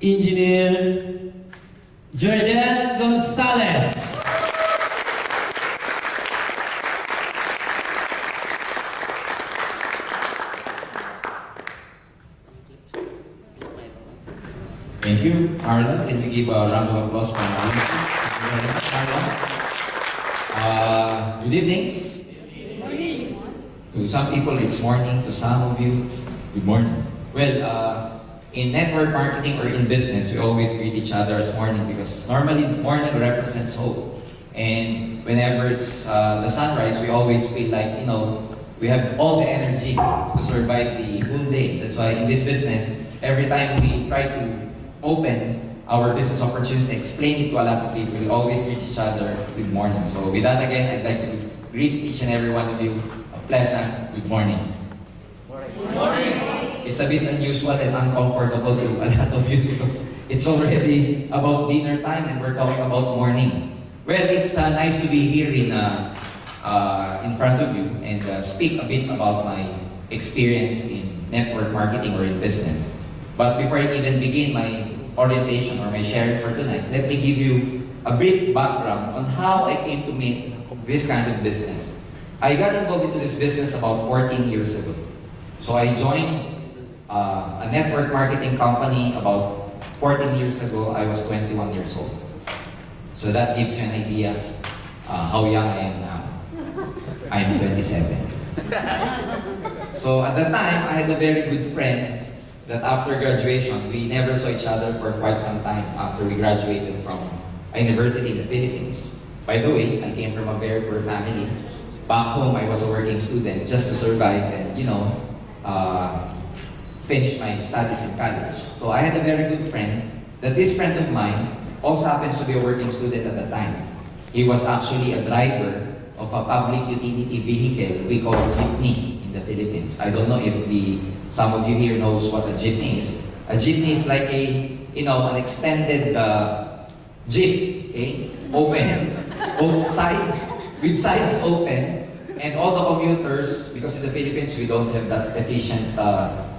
Engineer Georgette Gonzalez. Thank you, Marlon. Can you give a round of applause for Marlon? Good evening. To some people, it's morning. To some of you, it's good morning. Well, in network marketing or in business, we always greet each other as morning because normally morning represents hope. And whenever it's the sunrise, we always feel like, we have all the energy to survive the whole day. That's why in this business, every time we try to open our business opportunity, explain it to a lot of people, we always greet each other good morning. So with that again, I'd like to greet each and every one of you a pleasant good morning. Good morning. It's a bit unusual and uncomfortable to a lot of you because it's already about dinner time and we're talking about morning. Well, it's nice to be here in front of you and speak a bit about my experience in network marketing or in business. But before I even begin my orientation or my sharing for tonight, let me give you a brief background on how I came to make this kind of business. I got involved into this business about 14 years ago. So I joined a network marketing company about 14 years ago. I was 21 years old. So that gives you an idea how young I am now. I'm 27. So at that time, I had a very good friend that after graduation, we never saw each other for quite some time after we graduated from a university in the Philippines. By the way, I came from a very poor family. Back home, I was a working student just to survive and, finish my studies in college. So I had a very good friend that this friend of mine also happens to be a working student at the time. He was actually a driver of a public utility vehicle we call jeepney in the Philippines. I don't know if some of you here knows what a jeepney is. A jeepney is like an extended jeep, okay? Open, both sides, with sides open, and all the commuters, because in the Philippines we don't have that efficient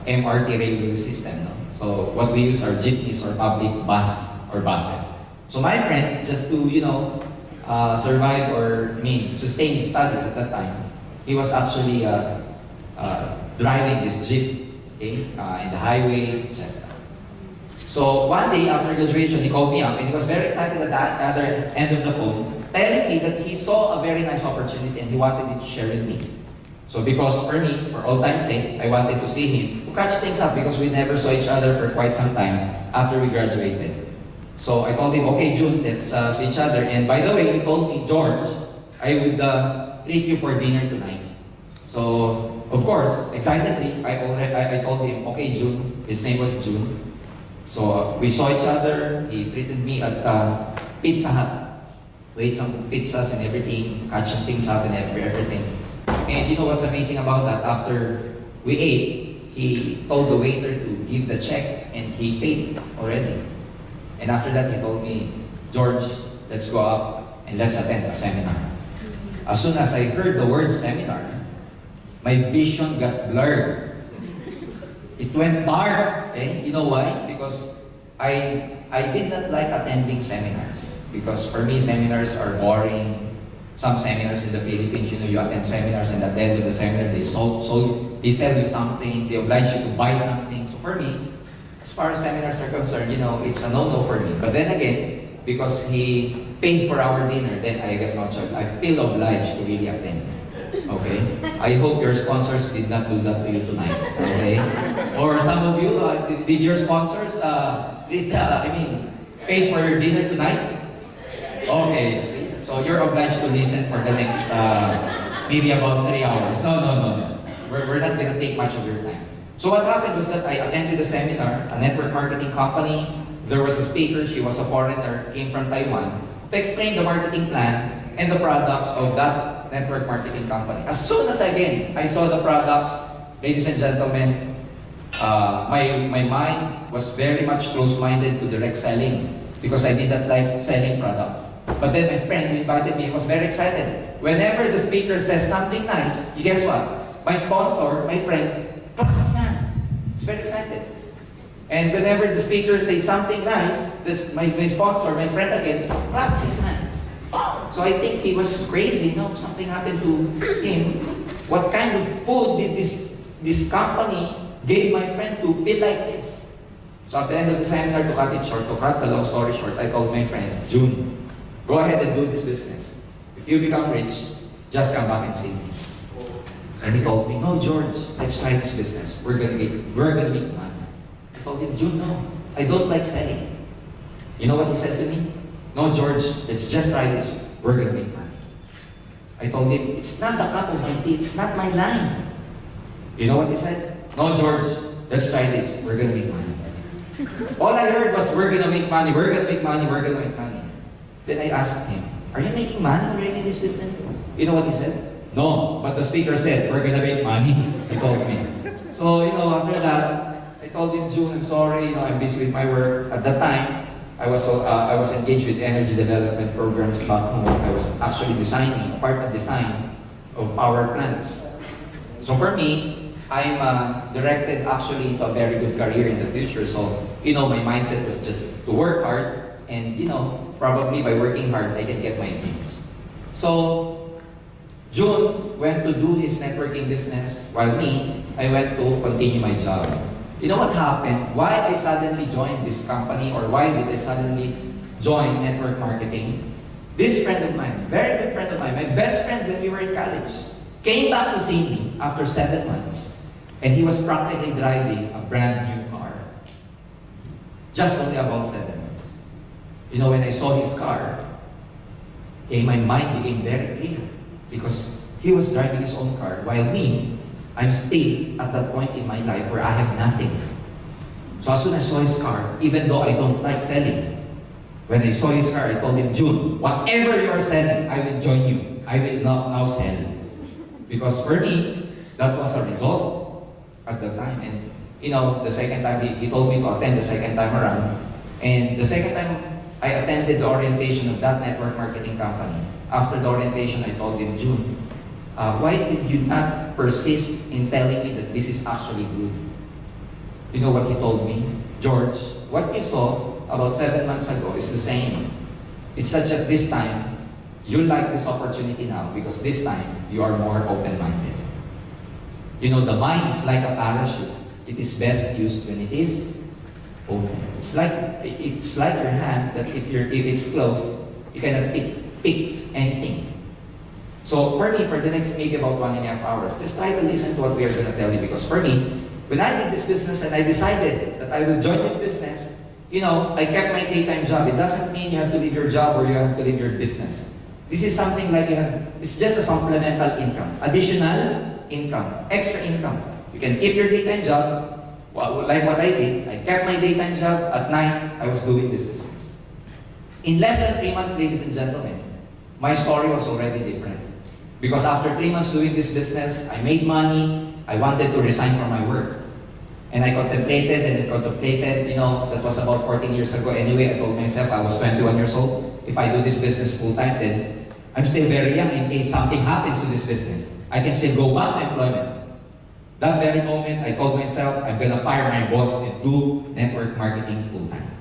MRT railway system, no? So what we use are jeepneys or public bus or buses. So my friend, just to survive or sustain his studies at that time, he was actually driving this jeep, okay, in the highways, etc. So one day after graduation, he called me up and he was very excited at the other end of the phone, telling me that he saw a very nice opportunity and he wanted it to share with me. So because for me, for all time's sake, I wanted to see him, to catch things up because we never saw each other for quite some time after we graduated. So I told him, okay, June, let's see each other. And by the way, he told me, George, I would treat you for dinner tonight. So, of course, excitedly, I told him, okay, June. His name was June. So we saw each other. He treated me at Pizza Hut. We ate some pizzas and everything, catch some things up and everything. And you know what's amazing about that? After we ate, he told the waiter to give the check and he paid already. And after that, he told me, George, let's go up and let's attend a seminar. As soon as I heard the word seminar, my vision got blurred. It went dark. Okay? You know why? Because I did not like attending seminars. Because for me, seminars are boring. Some seminars in the Philippines, you attend seminars and at the end of the seminar, they sell you something, they oblige you to buy something. So for me, as far as seminars are concerned, it's a no-no for me. But then again, because he paid for our dinner, then I get no choice. I feel obliged to really attend. Okay? I hope your sponsors did not do that to you tonight. Okay? Or some of you, did your sponsors, paid for your dinner tonight? Okay. So you're obliged to listen for the next, maybe about 3 hours. No. We're not going to take much of your time. So what happened was that I attended a seminar, a network marketing company. There was a speaker, she was a foreigner, came from Taiwan, to explain the marketing plan and the products of that network marketing company. As soon as I saw the products, ladies and gentlemen, my mind was very much close-minded to direct selling because I did not like selling products. But then my friend who invited me was very excited. Whenever the speaker says something nice, you guess what? My sponsor, my friend, claps his hand. He's very excited. And whenever the speaker says something nice, my sponsor, my friend again, claps his hands. So I think he was crazy, no? Something happened to him. What kind of food did this company give my friend to feel like this? So at the end of the seminar, to cut it short, to cut the long story short, I told my friend, June, go ahead and do this business. If you become rich, just come back and see me. And he told me, no, George, let's try this business. We're gonna make money. I told him, June, no, I don't like selling. You know what he said to me? No, George, let's just try this. We're gonna make money. I told him, it's not the cup of my tea, it's not my line. You know what he said? No, George, let's try this. We're gonna make money. All I heard was, we're gonna make money, we're gonna make money, we're gonna make money. Then I asked him, are you making money already in this business? You know what he said? No, but the speaker said, we're gonna make money. He told me. So, after that, I told him, June, I'm sorry, I'm busy with my work. At that time, I was engaged with energy development programs back home. I was actually designing, part of design of power plants. So for me, I'm directed actually to a very good career in the future. So, my mindset was just to work hard and, probably by working hard, I can get my dreams. So, June went to do his networking business, while me, I went to continue my job. You know what happened? Why I suddenly joined this company, or why did I suddenly join network marketing? This friend of mine, very good friend of mine, my best friend when we were in college, came back to see me after 7 months. And he was practically driving a brand new car. Just only about 7 months. When I saw his car, my mind became very clear. Because he was driving his own car, while me, I'm still at that point in my life where I have nothing. So as soon as I saw his car, even though I don't like selling, when I saw his car, I told him, June, whatever you are selling, I will join you. I will not now sell. Because for me, that was a result at the time. And the second time, he told me to attend the second time around. And the second time, I attended the orientation of that network marketing company. After the orientation, I told him, June, why did you not persist in telling me that this is actually good? You know what he told me? George, what you saw about 7 months ago is the same. It's such that this time, you like this opportunity now because this time, you are more open-minded. The mind is like a parachute. It is best used when it is open. It's like your hand that if it's closed, you cannot pick anything. So for me, for the next maybe about 1.5 hours, just try to listen to what we are going to tell you. Because for me, when I did this business and I decided that I will join this business, I kept my daytime job. It doesn't mean you have to leave your job or you have to leave your business. This is something like it's just a supplemental income, additional income, extra income. You can keep your daytime job, like what I did. I kept my daytime job. At night, I was doing this business. In less than 3 months, ladies and gentlemen, my story was already different. Because after 3 months doing this business, I made money, I wanted to resign from my work. And I contemplated, that was about 14 years ago. Anyway, I told myself, I was 21 years old, if I do this business full-time, then I'm still very young in case something happens to this business. I can still go back to employment. That very moment, I told myself, I'm gonna fire my boss and do network marketing full-time.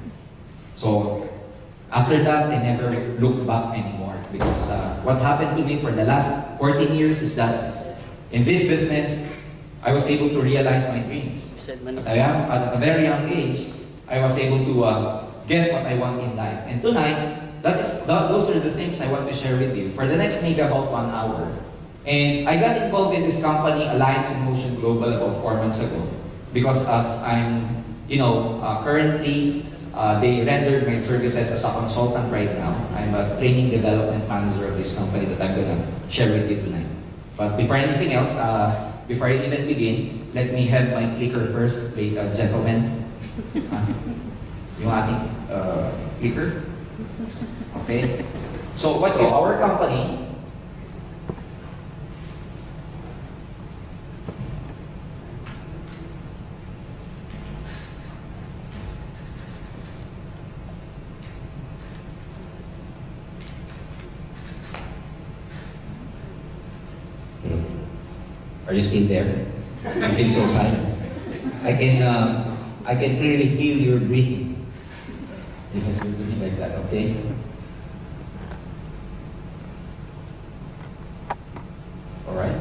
So, after that, I never looked back anymore because what happened to me for the last 14 years is that in this business, I was able to realize my dreams. At a very young age, I was able to get what I want in life. And tonight, those are the things I want to share with you for the next maybe about 1 hour. And I got involved in this company, Alliance in Motion Global, about 4 months ago. Because as I'm, currently, they rendered my services as a consultant right now. I'm a training development manager of this company that I'm gonna share with you tonight. But before anything else, before I even begin, let me have my clicker first, gentlemen. Yung ating clicker. Okay. So what is our company? Are you still there? I feel so silent. I can I can clearly hear your breathing. You can do breathing like that, okay? Alright?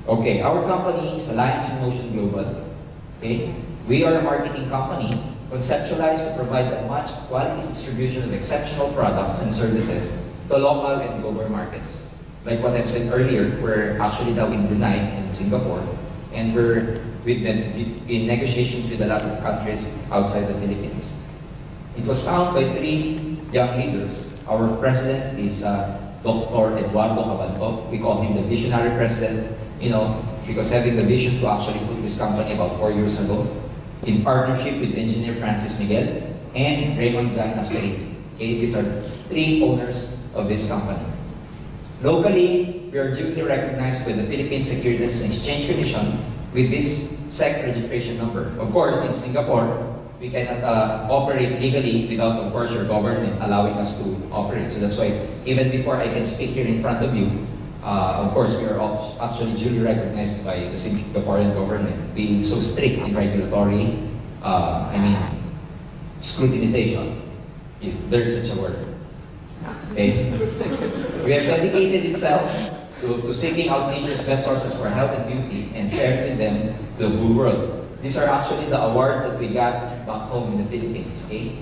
Okay, our company is Alliance in Motion Global. Okay? We are a marketing company conceptualized to provide a much quality distribution of exceptional products and services to local and global markets. Like what I've said earlier, we're actually now in Brunei and Singapore, and we're in negotiations with a lot of countries outside the Philippines. It was found by 3 young leaders. Our president is Dr. Eduardo Cabanto. We call him the visionary president, because having the vision to actually put this company about 4 years ago, in partnership with engineer Francis Miguel and Raymond Jan Ascari. Okay, these are 3 owners of this company. Locally, we are duly recognized by the Philippine Securities and Exchange Commission with this SEC registration number. Of course, in Singapore, we cannot operate legally without, of course, your government allowing us to operate. So that's why, even before I can speak here in front of you, of course, we are actually duly recognized by the Singaporean government, being so strict in regulatory, scrutinization, if there's such a word. Okay? We have dedicated itself to seeking out nature's best sources for health and beauty and sharing with them the whole world. These are actually the awards that we got back home in the Philippines. Okay?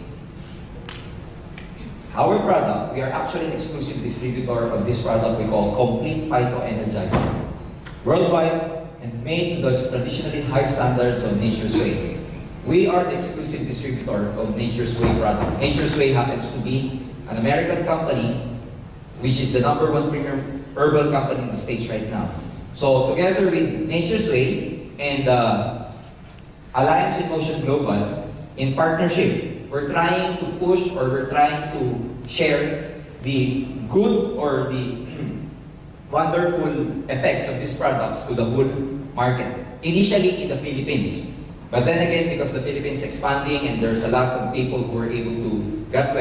Our product, we are actually an exclusive distributor of this product we call Complete Phyto Energizer. Worldwide and made to those traditionally high standards of Nature's Way. We are the exclusive distributor of Nature's Way product. Nature's Way happens to be an American company which is the #1 premium herbal company in the States right now. So together with Nature's Way and Alliance in Motion Global, in partnership, we're trying to push or we're trying to share the good or the wonderful effects of these products to the whole market. Initially in the Philippines. But then again, because the Philippines is expanding and there's a lot of people who are able to felt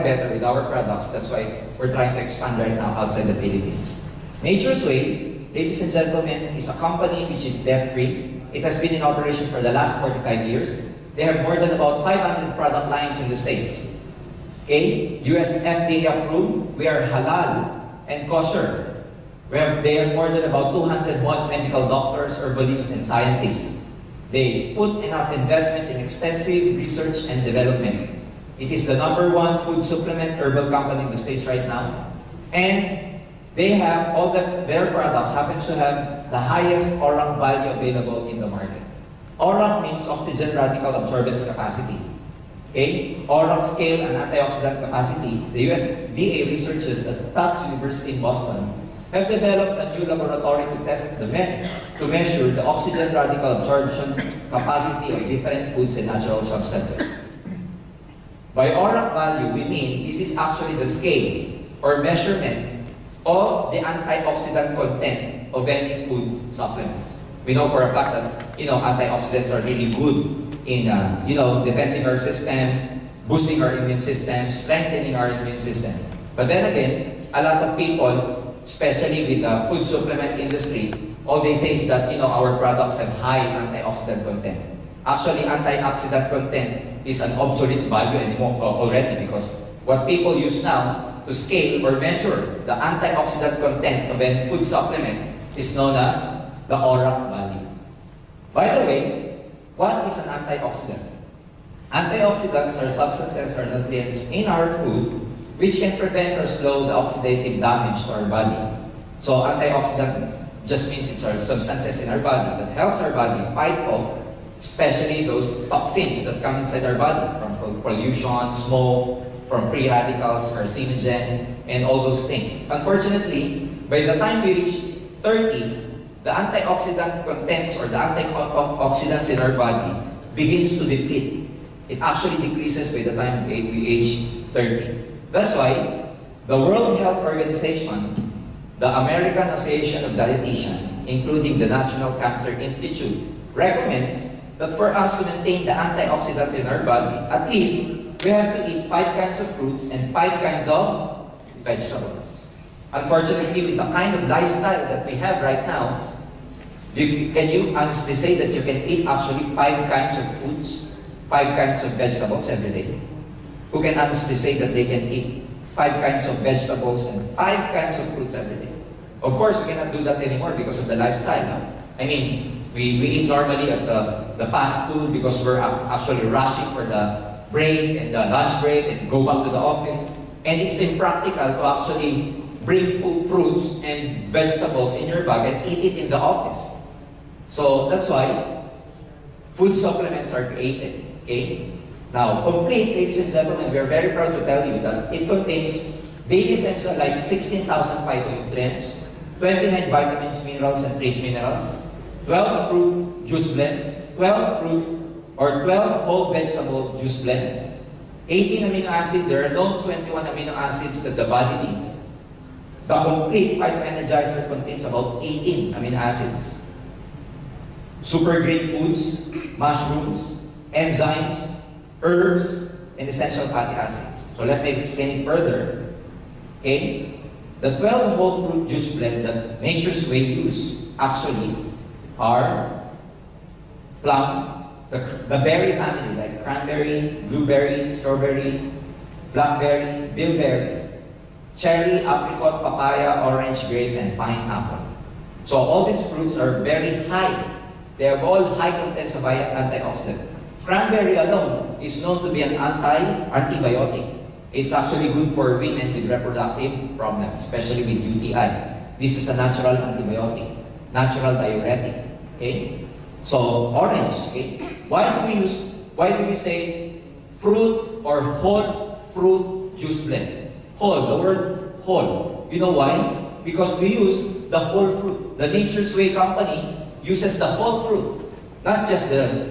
better with our products, that's why we're trying to expand right now outside the Philippines. Nature's Way, ladies and gentlemen, is a company which is debt-free. It has been in operation for the last 45 years. They have more than about 500 product lines in the States. Okay? US FDA approved. We are halal and kosher. They have more than about 201 medical doctors, herbalists, and scientists. They put enough investment in extensive research and development. It is the #1 food supplement herbal company in the States right now. And they have their products happens to have the highest ORAC value available in the market. ORAC means oxygen radical absorbance capacity. Okay? ORAC scale and antioxidant capacity. The USDA researchers at Tufts University in Boston have developed a new laboratory to test to measure the oxygen radical absorption capacity of different foods and natural substances. By ORAC value, we mean this is actually the scale or measurement of the antioxidant content of any food supplements. We know for a fact that antioxidants are really good in defending our system, boosting our immune system, strengthening our immune system. But then again, a lot of people, especially with the food supplement industry, all they say is that our products have high antioxidant content. Actually, antioxidant content is an obsolete value anymore already, because what people use now to scale or measure the antioxidant content of any food supplement is known as the ORAC value. By the way, what is an antioxidant? Antioxidants are substances or nutrients in our food which can prevent or slow the oxidative damage to our body. So antioxidant just means it's our substances in our body that helps our body fight off especially those toxins that come inside our body from pollution, smoke, from free radicals, carcinogen, and all those things. Unfortunately, by the time we reach 30, the antioxidant contents or the antioxidants in our body begins to deplete. It actually decreases by the time we age 30. That's why the World Health Organization, the American Association of Dietitians, including the National Cancer Institute, recommends that for us to maintain the antioxidant in our body, at least we have to eat 5 kinds of fruits and 5 kinds of vegetables. Unfortunately, with the kind of lifestyle that we have right now, Can you honestly say that you can eat actually 5 kinds of foods, 5 kinds of vegetables every day? Who can honestly say that they can eat 5 kinds of vegetables and 5 kinds of fruits every day? Of course, we cannot do that anymore because of the lifestyle. No? I mean, we eat normally at the fast food because we're actually rushing for the break and the lunch break and go back to the office. And it's impractical to actually bring fruits and vegetables in your bag and eat it in the office. So that's why food supplements are created. Okay? Now, complete, ladies and gentlemen, we are very proud to tell you that it contains daily essential like 16,000 phytonutrients, 29 vitamins, minerals, and trace minerals, 12 fruit juice blend, 12 whole vegetable juice blend, 18 amino acids. There are known 21 amino acids that the body needs. The complete phytoenergizer contains about 18 amino acids. Super green foods, mushrooms, enzymes, herbs, and essential fatty acids. So let me explain it further. Okay? The 12 whole fruit juice blend that Nature's Way use actually are plum, the berry family like cranberry, blueberry, strawberry, blackberry, bilberry, cherry, apricot, papaya, orange, grape, and pineapple. So all these fruits are very high. They have all high contents of antioxidant. Cranberry alone is known to be an antibiotic. It's actually good for women with reproductive problems, especially with UTI. This is a natural antibiotic, natural diuretic. Okay? So orange. Okay? Why do we say fruit or whole fruit juice blend? Whole, the word whole. You know why? Because we use the whole fruit. The Nature's Way company uses the whole fruit, not just the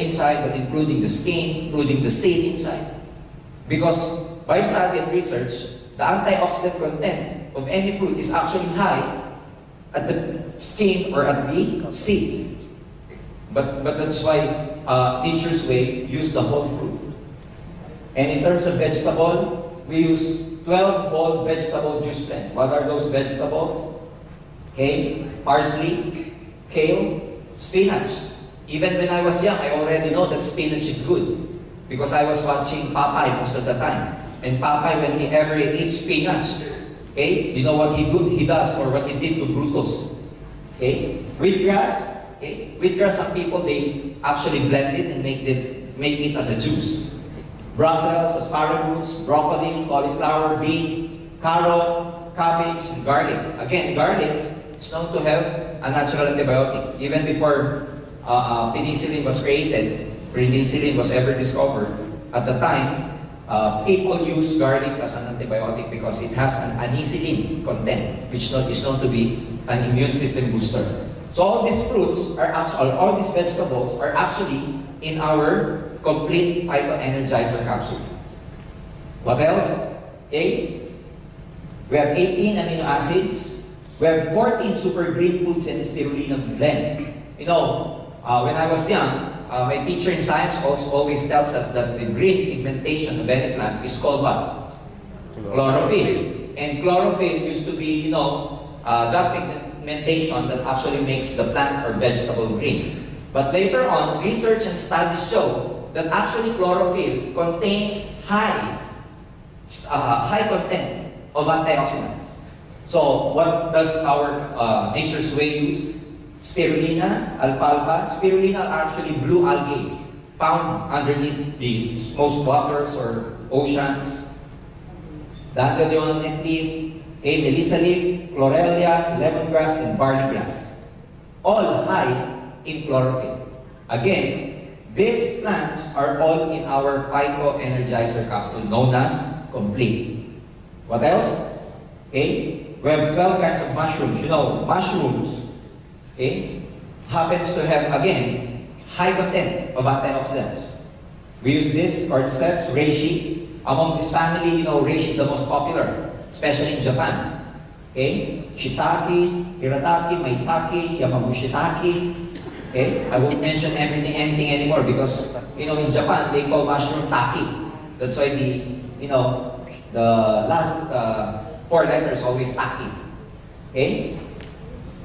inside, but including the skin, including the seed inside. Because by study and research, the antioxidant content of any fruit is actually high at the skin or at the seed. But that's why Nature's Way use the whole fruit. And in terms of vegetable, we use 12 whole vegetable juice blend. What are those vegetables? Okay, parsley, kale, spinach. Even when I was young, I already know that spinach is good because I was watching Popeye most of the time. And Popeye, when he ever eats spinach, okay, you know what he does or what he did to Brutus. Okay, wheatgrass. Okay, wheatgrass, some people they actually blend it and make it as a juice. Brussels, asparagus, broccoli, cauliflower, beet, carrot, cabbage, and garlic. Again, garlic is known to have a natural antibiotic. Even before penicillin was created, penicillin was ever discovered, at the time, people use garlic as an antibiotic because it has an anisinin content, which is known to be an immune system booster. So all these fruits are actually, all these vegetables are actually in our complete phytoenergizer capsule. What else? Okay. We have 18 amino acids. We have 14 super green foods and spirulina blend. You know, when I was young, my teacher in science always tells us that the green pigmentation of any plant is called what? Chlorophyll. And chlorophyll used to be, that pigmentation that actually makes the plant or vegetable green. But later on, research and studies show that actually chlorophyll contains high content of antioxidants. So what does our Nature's Way use? Spirulina, alfalfa. Spirulina are actually blue algae found underneath the most waters or oceans. Dandelion leaf, melissa leaf, chlorella, lemongrass, and barley grass. All high in chlorophyll. Again, these plants are all in our phytoenergizer capsule known as complete. What else? Okay, we have 12 kinds of mushrooms. You know, mushrooms, okay, happens to have, again, high content of antioxidants. We use this cordyceps, reishi. Among this family, reishi is the most popular, especially in Japan. Okay, shiitake, hiratake, maitake, yamagushitake. Okay, I won't mention anything anymore because in Japan they call mushroom taki. That's why the last 4 letters always taki. Okay,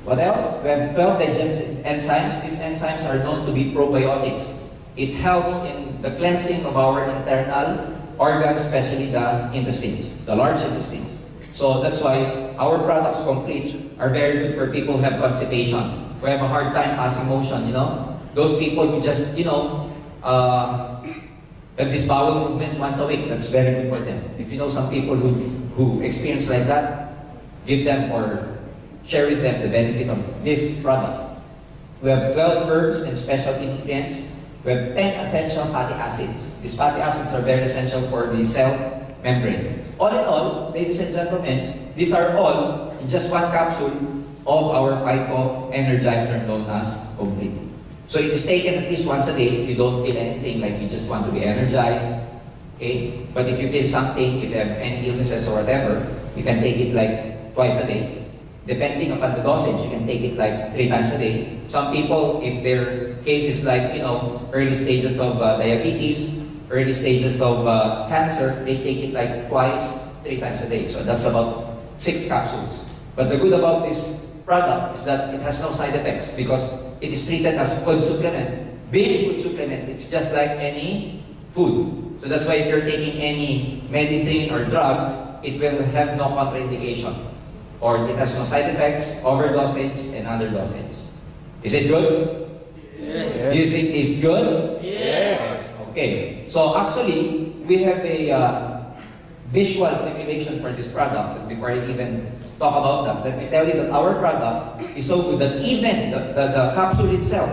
What else? We have 12 digestive enzymes. These enzymes are known to be probiotics. It helps in the cleansing of our internal organs, especially the intestines, the large intestines. So that's why our products complete are very good for people who have constipation, who have a hard time passing motion, Those people who just, have these bowel movements once a week, that's very good for them. If you know some people who experience like that, give them or share with them the benefit of this product. We have 12 herbs and specialty nutrients. We have 10 essential fatty acids. These fatty acids are very essential for the cell membrane. All in all, ladies and gentlemen, these are all in just one capsule of our Phyto Energizer known as Complete. So it is taken at least once a day if you don't feel anything, like you just want to be energized. Okay? But if you feel something, if you have any illnesses or whatever, you can take it like twice a day. Depending upon the dosage, you can take it like 3 times a day. Some people, if their case is like, early stages of diabetes, early stages of cancer, they take it like twice, 3 times a day. So that's about 6 capsules. But the good about this product is that it has no side effects because it is treated as food supplement. Being food supplement, it's just like any food. So that's why if you're taking any medicine or drugs, it will have no contraindication. Or it has no side effects, overdosage, and underdosage. Is it good? Yes. Do you think it's good? Yes. Okay. So actually, we have a visual simulation for this product. But before I even talk about that, let me tell you that our product is so good that even the capsule itself,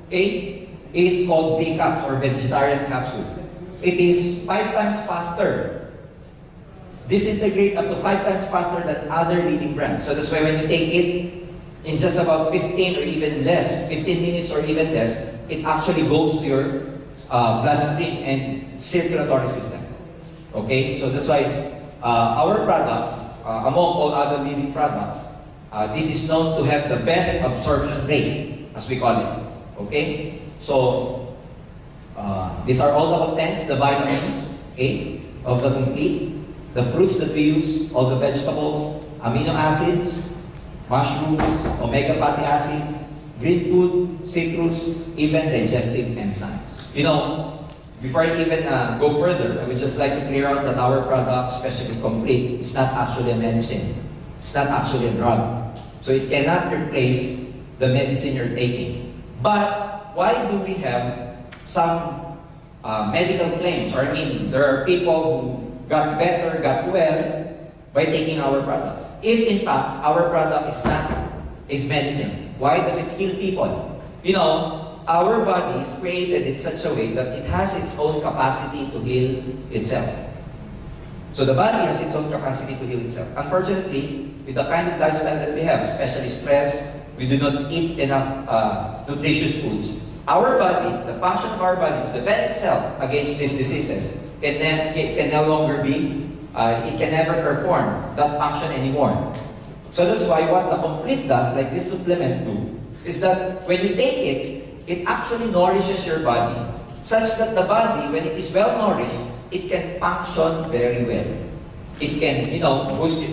okay, is called V-Caps or vegetarian capsule. It is 5 times faster. Disintegrate up to 5 times faster than other leading brands. So that's why when you take it in just about 15 or even less, 15 minutes or even less, it actually goes to your bloodstream and circulatory system. Okay? So that's why our products, among all other leading products, this is known to have the best absorption rate, as we call it. Okay? So, these are all the contents, the vitamins, okay, of the Complete. The fruits that we use, all the vegetables, amino acids, mushrooms, omega fatty acid, green food, citrus, even digestive enzymes. Before I even go further, I would just like to clear out that our product, especially Complete, is not actually a medicine. It's not actually a drug. So it cannot replace the medicine you're taking. But why do we have some medical claims? Or there are people who got better, got well by taking our products. If in fact our product is medicine, why does it heal people? Our body is created in such a way that it has its own capacity to heal itself. So the body has its own capacity to heal itself. Unfortunately, with the kind of lifestyle that we have, especially stress, we do not eat enough nutritious foods. Our body, the function of our body to defend itself against these diseases, it can no longer be, it can never perform that function anymore. So that's why what the Complete does, like this supplement do, is that when you take it, it actually nourishes your body, such that the body, when it is well nourished, it can function very well. It can, boost your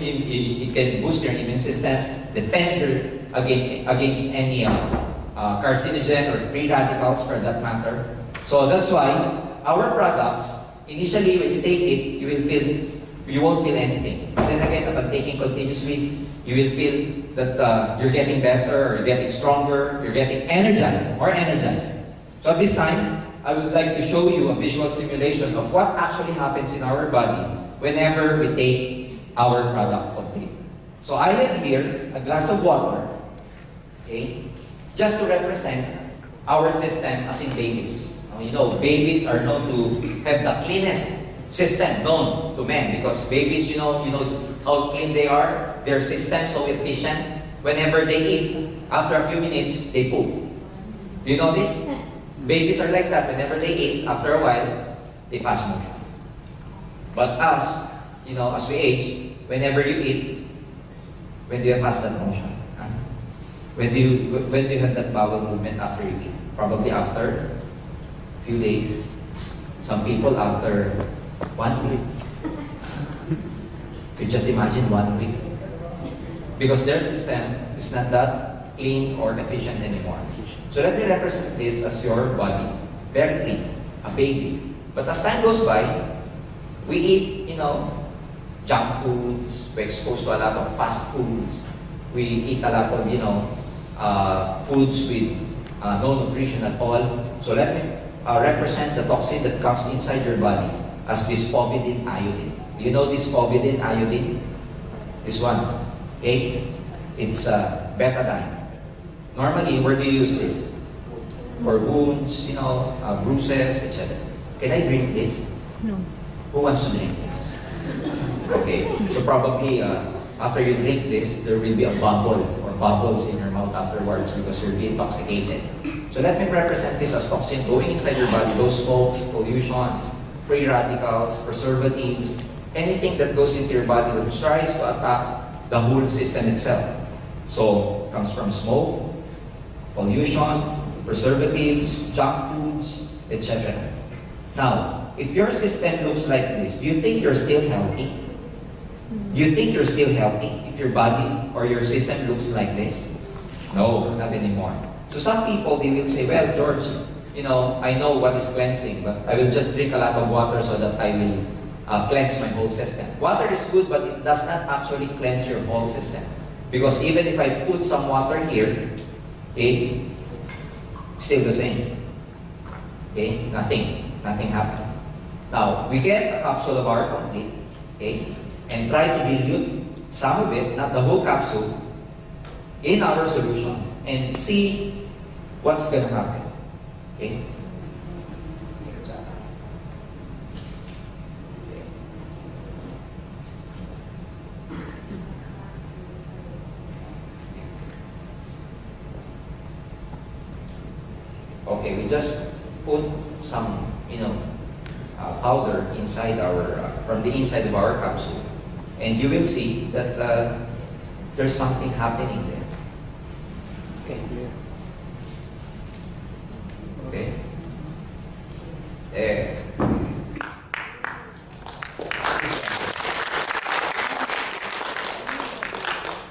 immune system, defend you against any carcinogen or free radicals for that matter. So that's why our products, initially, when you take it, you won't feel anything. Then again, upon taking continuously, you will feel that you're getting better, or you're getting stronger, you're getting energized, more energized. So at this time, I would like to show you a visual simulation of what actually happens in our body whenever we take our product Complete. So I have here a glass of water, okay, just to represent our system as in babies. Babies are known to have the cleanest system known to men because babies, you know how clean they are, their system so efficient. Whenever they eat, after a few minutes, they poop. Do you know this? Babies are like that. Whenever they eat, after a while, they pass motion. But us, as we age, whenever you eat, when do you pass that motion? When do you have that bowel movement after you eat? Probably after a few days. Some people after 1 week. You just imagine 1 week. Because their system is not that clean or efficient anymore. So let me represent this as your body, very clean, a baby. But as time goes by, we eat, junk foods, we're exposed to a lot of fast foods, we eat a lot of, foods with no nutrition at all. So let me represent the toxin that comes inside your body as this povidone iodine. You know this povidone iodine? This one, okay? It's betadine. Normally, where do you use this? For wounds, bruises, etc. Can I drink this? No. Who wants to drink this? Okay, so probably after you drink this, there will be a bubble or bubbles in your mouth afterwards because you'll be intoxicated. So let me represent this as toxin going inside your body, those smokes, pollutions, free radicals, preservatives, anything that goes into your body that tries to attack the whole system itself. So, comes from smoke, pollution, preservatives, junk foods, etc. Now, if your system looks like this, do you think you're still healthy? Do you think you're still healthy if your body or your system looks like this? No, not anymore. So some people, they will say, well, George, I know what is cleansing, but I will just drink a lot of water so that I will cleanse my whole system. Water is good, but it does not actually cleanse your whole system. Because even if I put some water here, okay, still the same. Okay, nothing happened. Now, we get a capsule of our complete, okay, and try to dilute some of it, not the whole capsule, in our solution and see what's going to happen. Okay? Okay, we just put some, powder inside from the inside of our capsule, and you will see that there's something happening there. Okay. Okay. There.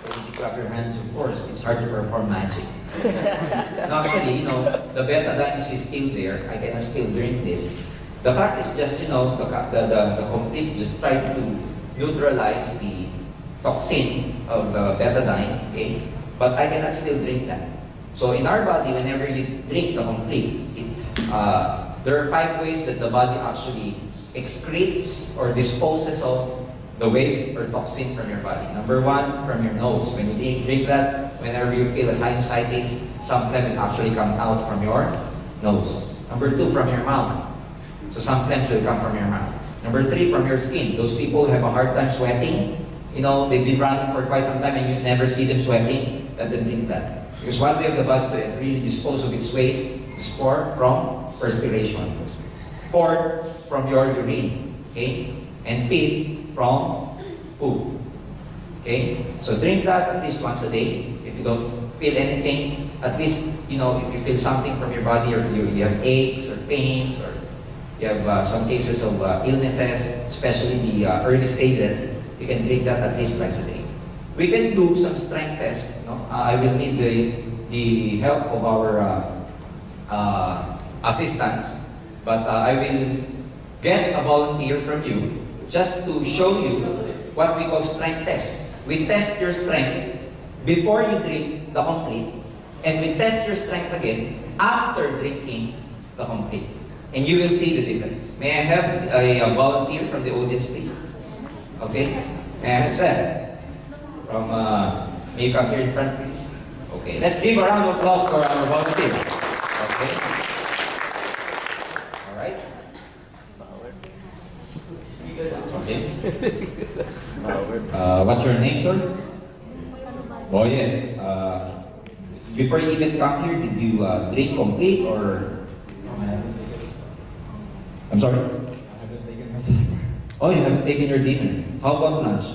When you clap your hands, of course, it's hard to perform magic. No, actually, the betadine is still there. I cannot still drink this. The fact is just, the complete just try to neutralize the toxin of betadine, okay? But I cannot still drink that. So in our body, whenever you drink the complete, there are 5 ways that the body actually excretes or disposes of the waste or toxin from your body. Number 1, from your nose. When you drink that, whenever you feel a sinusitis, some phlegm will actually come out from your nose. Number 2, from your mouth. So some phlegms will come from your mouth. Number 3, from your skin. Those people who have a hard time sweating, they've been running for quite some time and you never see them sweating, let them drink that. Because one way of the body to really dispose of its waste is from perspiration. 4th, from your urine. Okay? And 5th, from poop. Okay? So drink that at least once a day. If you don't feel anything, at least, if you feel something from your body or you have aches or pains or you have some cases of illnesses, especially the early stages, you can drink that at least twice a day. We can do some strength tests. I will need the help of our assistants, but I will get a volunteer from you just to show you what we call strength test. We test your strength before you drink the complete, and we test your strength again after drinking the complete. And you will see the difference. May I have a volunteer from the audience, please? Okay? May I have Sir? May you come here in front, please? Okay. Let's give a round of applause for our volunteer. Okay? Alright? Okay. What's your name, sir? Boye. Before you even come here, did you drink complete or? I'm sorry? I haven't taken my supper. Oh, you haven't taken your dinner. How about lunch?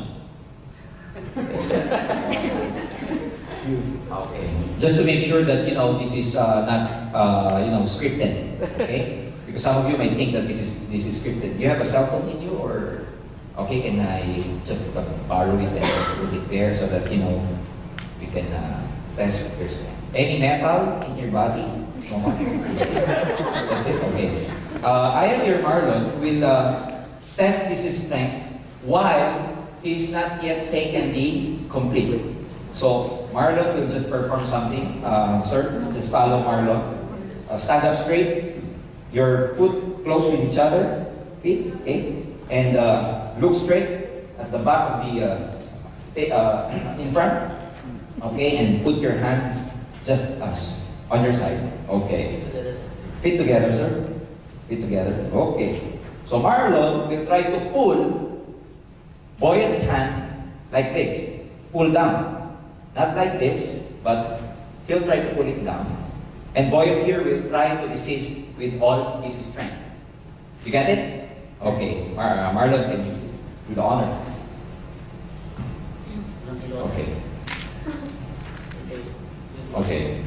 Okay. Just to make sure that, this is not, scripted. Okay? Because some of you might think that this is scripted. Do you have a cell phone in you or? Okay, can I just borrow it and just put it there so that, we can test your strength. Any metal in your body? No one. That's it. Okay. I am your Marlon who will test his strength while he is not yet taken the complete. So Marlon will just perform something. Sir, just follow Marlon. Stand up straight. Your foot close with each other. Feet. Okay. And look straight at the back of the in front. Okay. And put your hands just on your side. Okay. Feet together, sir. Feet together. Okay. So Marlon will try to pull Boyet's hand like this. Pull down. Not like this, but he'll try to pull it down. And Boyet here will try to resist with all his strength. You get it? Okay. Marlon, can you do the honor? Okay. Okay.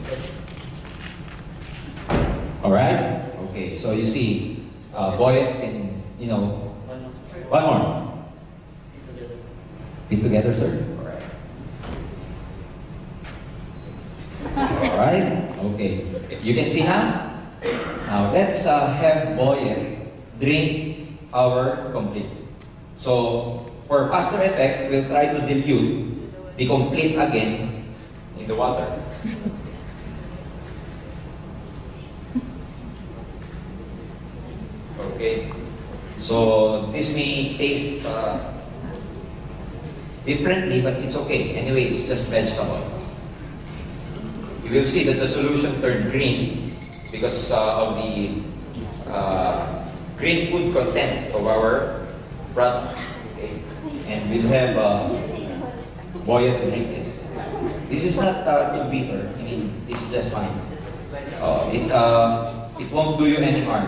Alright? Okay, so you see, Boyet and, one more. Feet together, sir. Alright? Okay. You can see now? Now, let's have Boyet drink our complete. So, for faster effect, we'll try to dilute the complete again in the water. Okay. So, this may taste differently, but it's okay. Anyway, it's just vegetable. You will see that the solution turned green because of the green food content of our product. Okay. And we'll have Boyet to drink this. This is not too bitter. I mean, this is just fine. It won't do you any harm.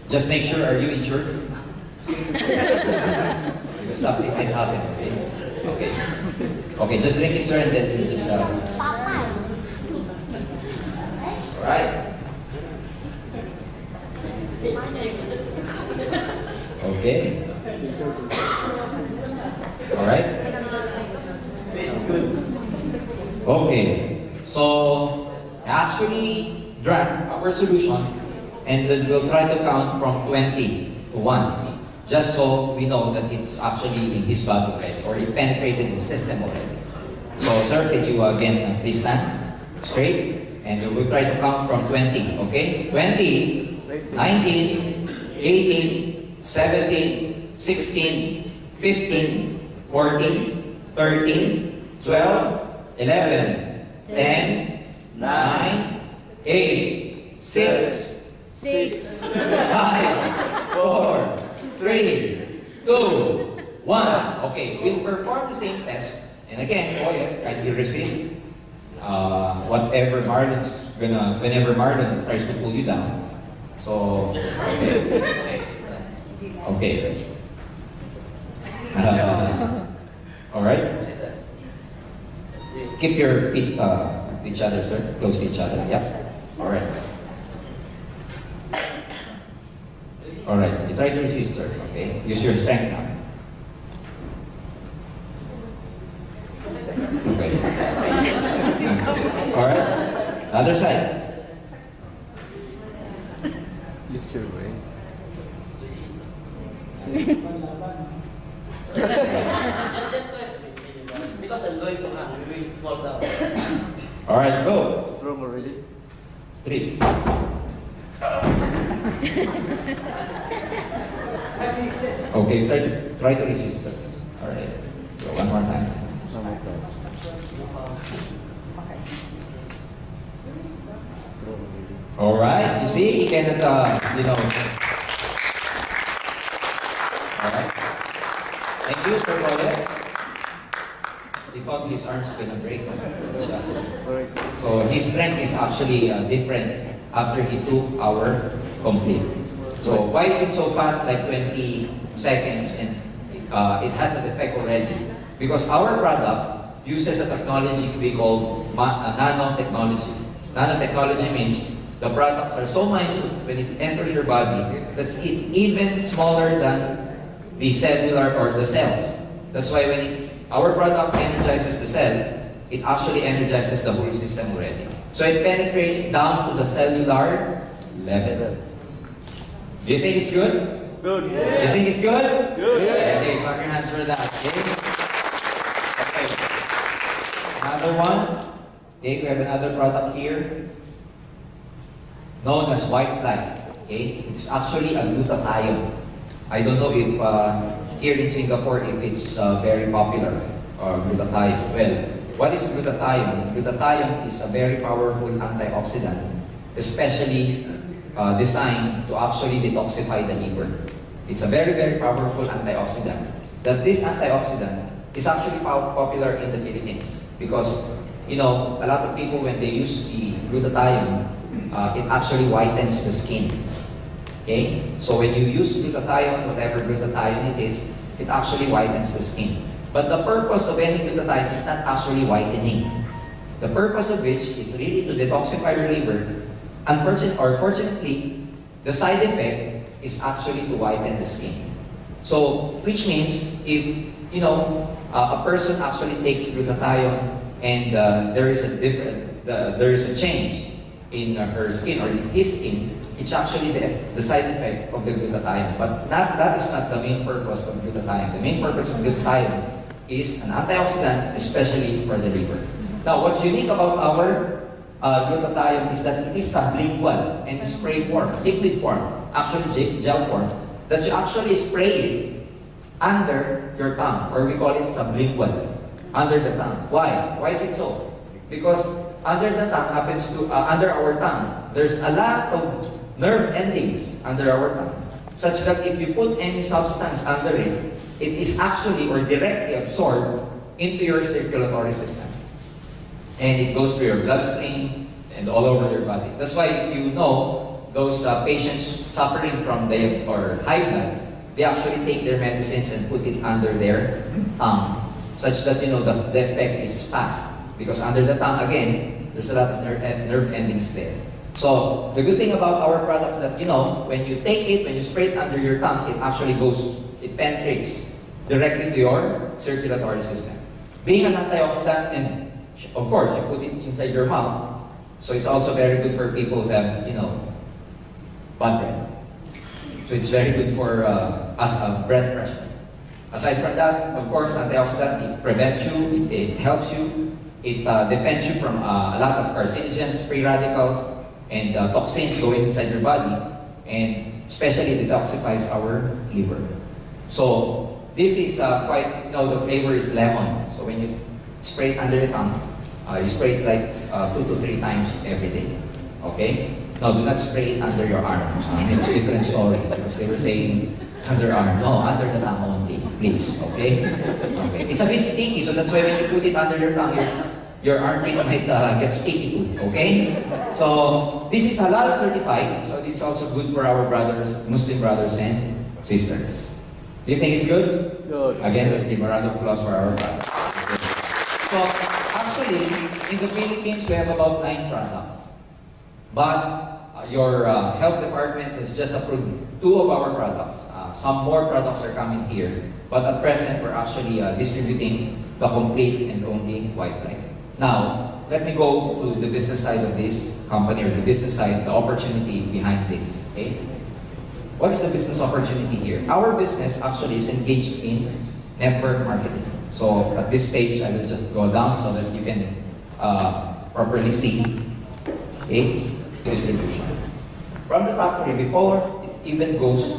Just make sure, are you insured? Because something might happen. Okay. Okay, just drink it, sir, and then we'll just. Alright. Okay. Alright. Okay. So, actually drank our solution, and then we'll try to count from 20 to 1. Just so we know that it's actually in his body already, or it penetrated his system already. So, sir, can you again please stand straight? And we'll try to count from 20, okay? 20, 19, 18, 17, 16, 15, 14, 13, 12, 11, 10, 9, 8, 6, 5, 4, 3, 2, 1. Okay, we'll perform the same test. And again, Boyet, can you resist? Whatever Marlon's whenever Marlon tries to pull you down. So, okay. Okay. Alright? Keep your feet to each other, sir. Close to each other. Yep. Alright. Alright. You try to resist, sir. Okay? Use your strength now. Okay. Alright. Other side. Lift your way. Because I'm going to hang, we will fall down. Alright, go. Strong already. 3. Okay, try to resist, sir. Alright. So one more time. One more time. Strong already. Alright, you see, he cannot, Alright. Thank you, Sir Boyet. He thought his arm's gonna break. Alright. So his strength is actually different after he took our complete. So why is it so fast, like 20 seconds, and it has an effect already? Because our product uses a technology we call nanotechnology. Nanotechnology means the products are so minute when it enters your body that's even smaller than the cellular or the cells. That's why when our product energizes the cell, it actually energizes the whole system already. So it penetrates down to the cellular level. Do you think it's good? Good. You think it's good? Good. Okay, clap your hands for that. Okay. Okay. Another one. Okay, we have another product here known as white light. Okay, it's actually a glutathione. I don't know if here in Singapore if it's very popular glutathione. Well, what is glutathione? Glutathione is a very powerful antioxidant, especially designed to actually detoxify the liver. It's a very, very powerful antioxidant. That this antioxidant is actually popular in the Philippines because, you know, a lot of people when they use the glutathione, it actually whitens the skin. Okay? So when you use glutathione, whatever glutathione it is, it actually whitens the skin. But the purpose of any glutathione is not actually whitening. The purpose of which is really to detoxify your liver. Fortunately, the side effect is actually to whiten the skin. So, which means if, you know, a person actually takes glutathione and there is a change in her skin or in his skin, it's actually the side effect of the glutathione. But that is not the main purpose of glutathione. The main purpose of glutathione is an antioxidant, especially for the liver. Now, what's unique about our glutathione is that it is sublingual and spray form, liquid form, actually gel form, that you actually spray it under your tongue, or we call it sublingual, under the tongue. Why? Why is it so? Because under the tongue happens to, under our tongue, there's a lot of nerve endings under our tongue, such that if you put any substance under it, it is actually or directly absorbed into your circulatory system. And it goes through your bloodstream and all over your body. That's why if you know those patients suffering from high blood, they actually take their medicines and put it under their tongue, such that, you know, the effect is fast. Because under the tongue, again, there's a lot of nerve endings there. So the good thing about our products that, you know, when you take it, when you spray it under your tongue, it actually it penetrates directly to your circulatory system. Being an antioxidant, and of course, you put it inside your mouth, so it's also very good for people who have, you know, bad breath. So it's very good for breath pressure. Aside from that, of course, antioxidant, it prevents you, it helps you, it defends you from a lot of carcinogens, free radicals, and toxins going inside your body, and especially detoxifies our liver. So this is quite, you know, the flavor is lemon. So when you spray it under your tongue, you spray it like 2 to 3 times every day. Okay? No, do not spray it under your arm. It's a different story because they were saying underarm. No, under the tongue only, please. Okay? Okay. It's a bit sticky, so that's why when you put it under your tongue, your armpit might get sticky too. Okay? So this is halal certified, so this is also good for our brothers, Muslim brothers and sisters. Do you think it's good? Good. Again, let's give a round of applause for our brothers. So actually, in the Philippines, we have about 9 products. But your health department has just approved 2 of our products. Some more products are coming here. But at present, we're actually distributing the complete and only white light. Now, let me go to the business side of this company, or the business side, the opportunity behind this. Okay? What is the business opportunity here? Our business actually is engaged in network marketing. So at this stage, I will just go down so that you can properly see distribution. From the factory, before it even goes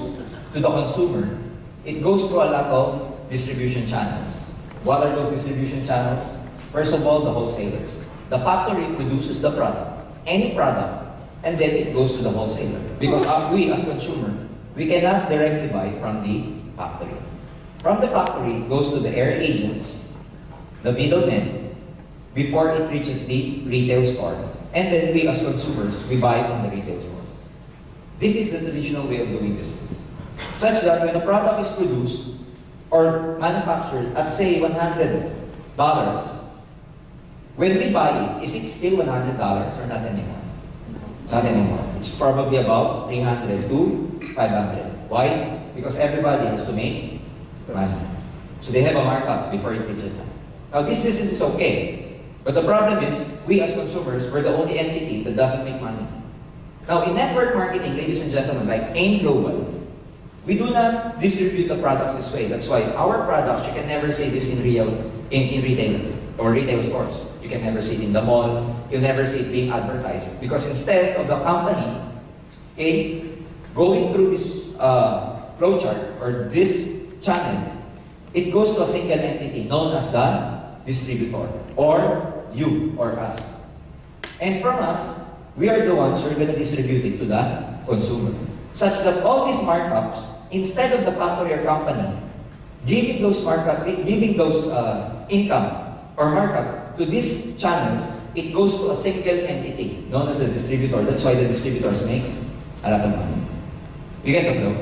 to the consumer, it goes through a lot of distribution channels. What are those distribution channels? First of all, the wholesalers. The factory produces the product, any product, and then it goes to the wholesaler. Because we as consumer, we cannot directly buy from the factory. From the factory, it goes to the air agents, the middlemen, before it reaches the retail store. And then we as consumers, we buy from the retail stores. This is the traditional way of doing business. Such that when a product is produced or manufactured at say $100, when we buy it, is it still $100 or not anymore? Not anymore. It's probably about $300 to $500. Why? Because everybody has to make money. So they have a markup before it reaches us. Now this business is okay. But the problem is, we as consumers, we're the only entity that doesn't make money. Now, in network marketing, ladies and gentlemen, like AIM Global, we do not distribute the products this way. That's why our products, you can never see this in retail or retail stores. You can never see it in the mall. You'll never see it being advertised. Because instead of the company, going through this flowchart or this channel, it goes to a single entity known as the distributor, or you, or us. And from us, we are the ones who are going to distribute it to the consumer. Such that all these markups, instead of the factory or company giving those income or markup to these channels, it goes to a single entity known as the distributor. That's why the distributors makes a lot of money. You get the flow?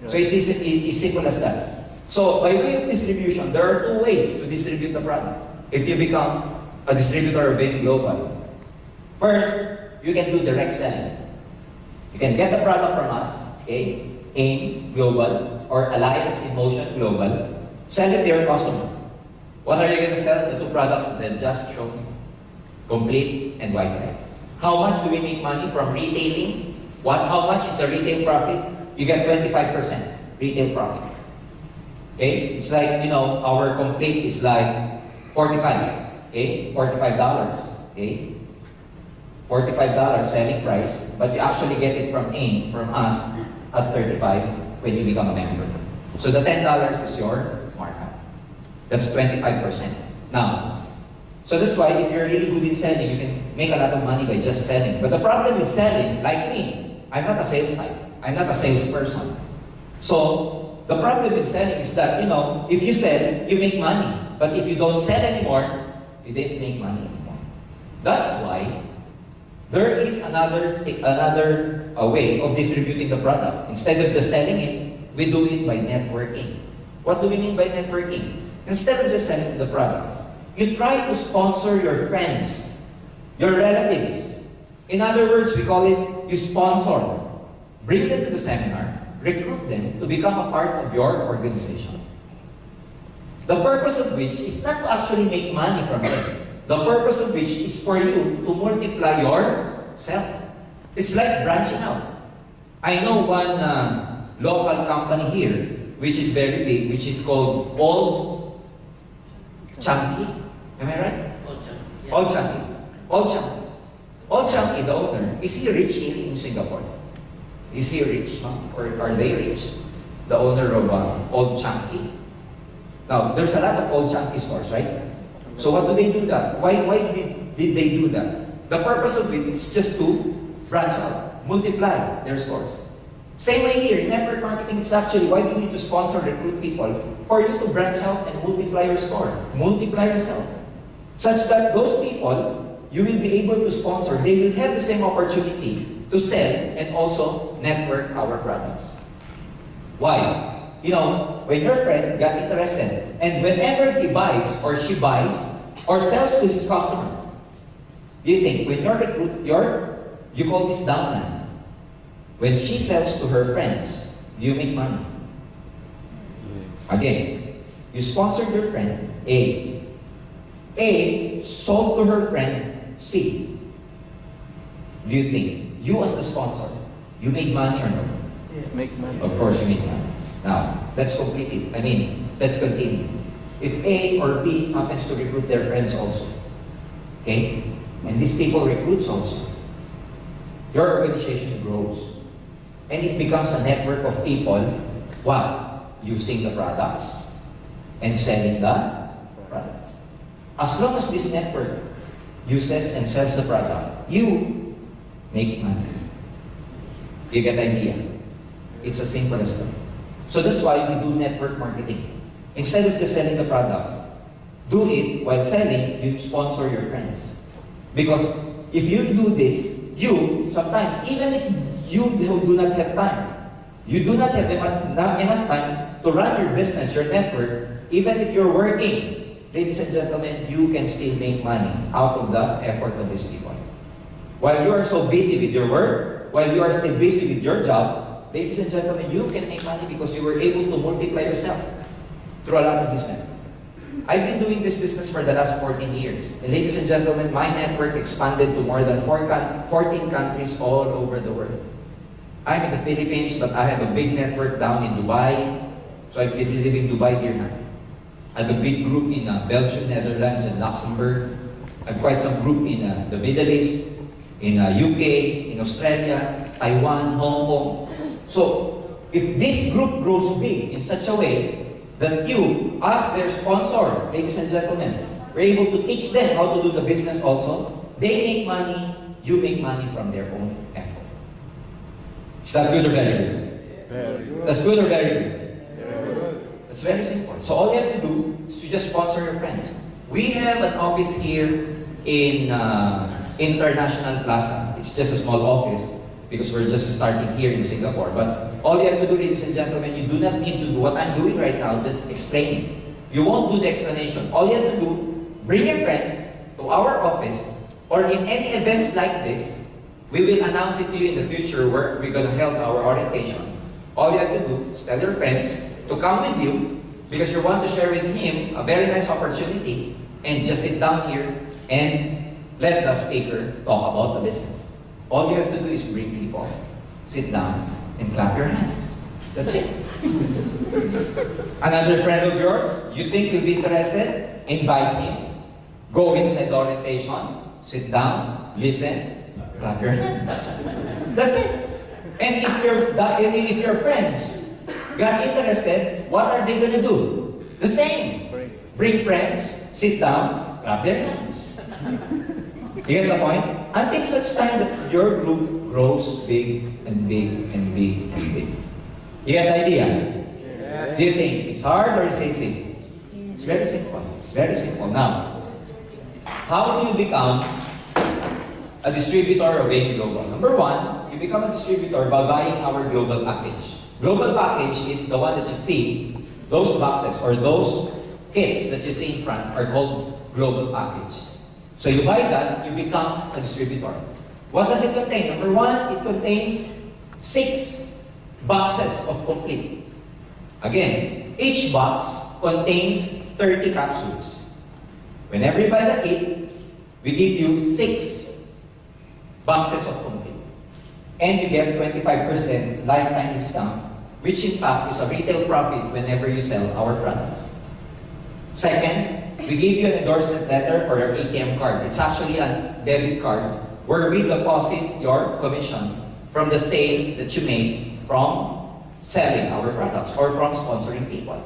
Yeah. So it's simple as that. So by way of distribution, there are two ways to distribute the product. If you become a distributor of AIM Global, first, you can do direct selling. You can get the product from us, AIM Global or Alliance in Motion Global, sell it to your customer. What are you going to sell? The two products that I've just shown, complete and white light. How much do we make money from retailing? How much is the retail profit? You get 25% retail profit. Okay? It's like, our complete is like 45. Okay? $45. Okay? $45 selling price, but you actually get it from AIM, from us, at 35 when you become a member. So the $10 is your markup. That's 25%. Now, so that's why if you're really good in selling, you can make a lot of money by just selling. But the problem with selling, like me, I'm not a sales type. I'm not a salesperson. So the problem with selling is that, if you sell, you make money. But if you don't sell anymore, you didn't make money anymore. That's why there is another way of distributing the product. Instead of just selling it, we do it by networking. What do we mean by networking? Instead of just selling the products, you try to sponsor your friends, your relatives. In other words, we call it, you sponsor. Bring them to the seminar, recruit them to become a part of your organization. The purpose of which is not to actually make money from them. The purpose of which is for you to multiply yourself. It's like branching out. I know one local company here, which is very big, which is called Old Chunky. Am I right? Old Chunky. Old Chunky. Old Chunky, the owner, is he rich here in Singapore? Is he rich? Or are they rich? The owner of Old Chunky. Now, there's a lot of Old Chunky stores, right? So what do they do that? Why did they do that? The purpose of it is just to branch out, multiply their stores. Same way here, in network marketing, it's actually why do you need to sponsor, recruit people? For you to branch out and multiply your store, multiply yourself. Such that those people, you will be able to sponsor, they will have the same opportunity to sell and also network our products. Why? When your friend got interested, and whenever he buys or she buys or sells to his customer, do you think when you're recruit, you call this downline? When she sells to her friends, do you make money? Again, you sponsored your friend A. A sold to her friend C. Do you think you as the sponsor, you made money or no? Make money. Of course you made money. Now, let's complete it. Let's continue. If A or B happens to recruit their friends also, okay? And these people recruits also, your organization grows. And it becomes a network of people, what? Using the products and selling the products. As long as this network uses and sells the product, you make money. You get the idea? It's as simple as that. So that's why we do network marketing. Instead of just selling the products, do it while selling, you sponsor your friends. Because if you do this, you, sometimes, even if you do not have time, you do not have enough time to run your business, your network, even if you're working, ladies and gentlemen, you can still make money out of the effort of these people. While you are so busy with your work, while you are still busy with your job, ladies and gentlemen, you can make money because you were able to multiply yourself through a lot of this network. I've been doing this business for the last 14 years. And ladies and gentlemen, my network expanded to more than 14 countries all over the world. I'm in the Philippines, but I have a big network down in Dubai. So I live in Dubai here now. I have a big group in Belgium, Netherlands, and Luxembourg. I have quite some group in the Middle East, in UK, in Australia, Taiwan, Hong Kong. So if this group grows big in such a way that you, as their sponsor, ladies and gentlemen, were able to teach them how to do the business also, they make money, you make money from their own effort. Is that good or very good? Very good. That's good or very good? Very good. It's very simple. So all you have to do is to just sponsor your friends. We have an office here in International Plaza. It's just a small office because we're just starting here in Singapore. But all you have to do, ladies and gentlemen, you do not need to do what I'm doing right now, that's explaining. You won't do the explanation. All you have to do, bring your friends to our office or in any events like this. We will announce it to you in the future where we're going to hold our orientation. All you have to do is tell your friends to come with you because you want to share with him a very nice opportunity and just sit down here and let the speaker talk about the business. All you have to do is bring people, sit down, and clap your hands. That's it. Another friend of yours, you think will be interested? Invite him. Go inside the orientation, sit down, listen, clap your hands. That's it. And if your friends got interested, what are they going to do? The same. Bring friends, sit down, clap their hands. You get the point? Until such time that your group grows big and big and big and big. You get the idea? Yes. Do you think it's hard or it's easy? It's very simple. It's very simple. Now, how do you become a distributor of AIM Global? Number one, you become a distributor by buying our global package. Global package is the one that you see, those boxes or those kits that you see in front are called global package. So you buy that, you become a distributor. What does it contain? Number one, it contains 6 boxes of complete. Again, each box contains 30 capsules. Whenever you buy the kit, we give you 6 boxes of complete. And you get 25% lifetime discount, which in fact is a retail profit whenever you sell our products. Second, we give you an endorsement letter for your ATM card. It's actually a debit card where we deposit your commission from the sale that you made from selling our products or from sponsoring people.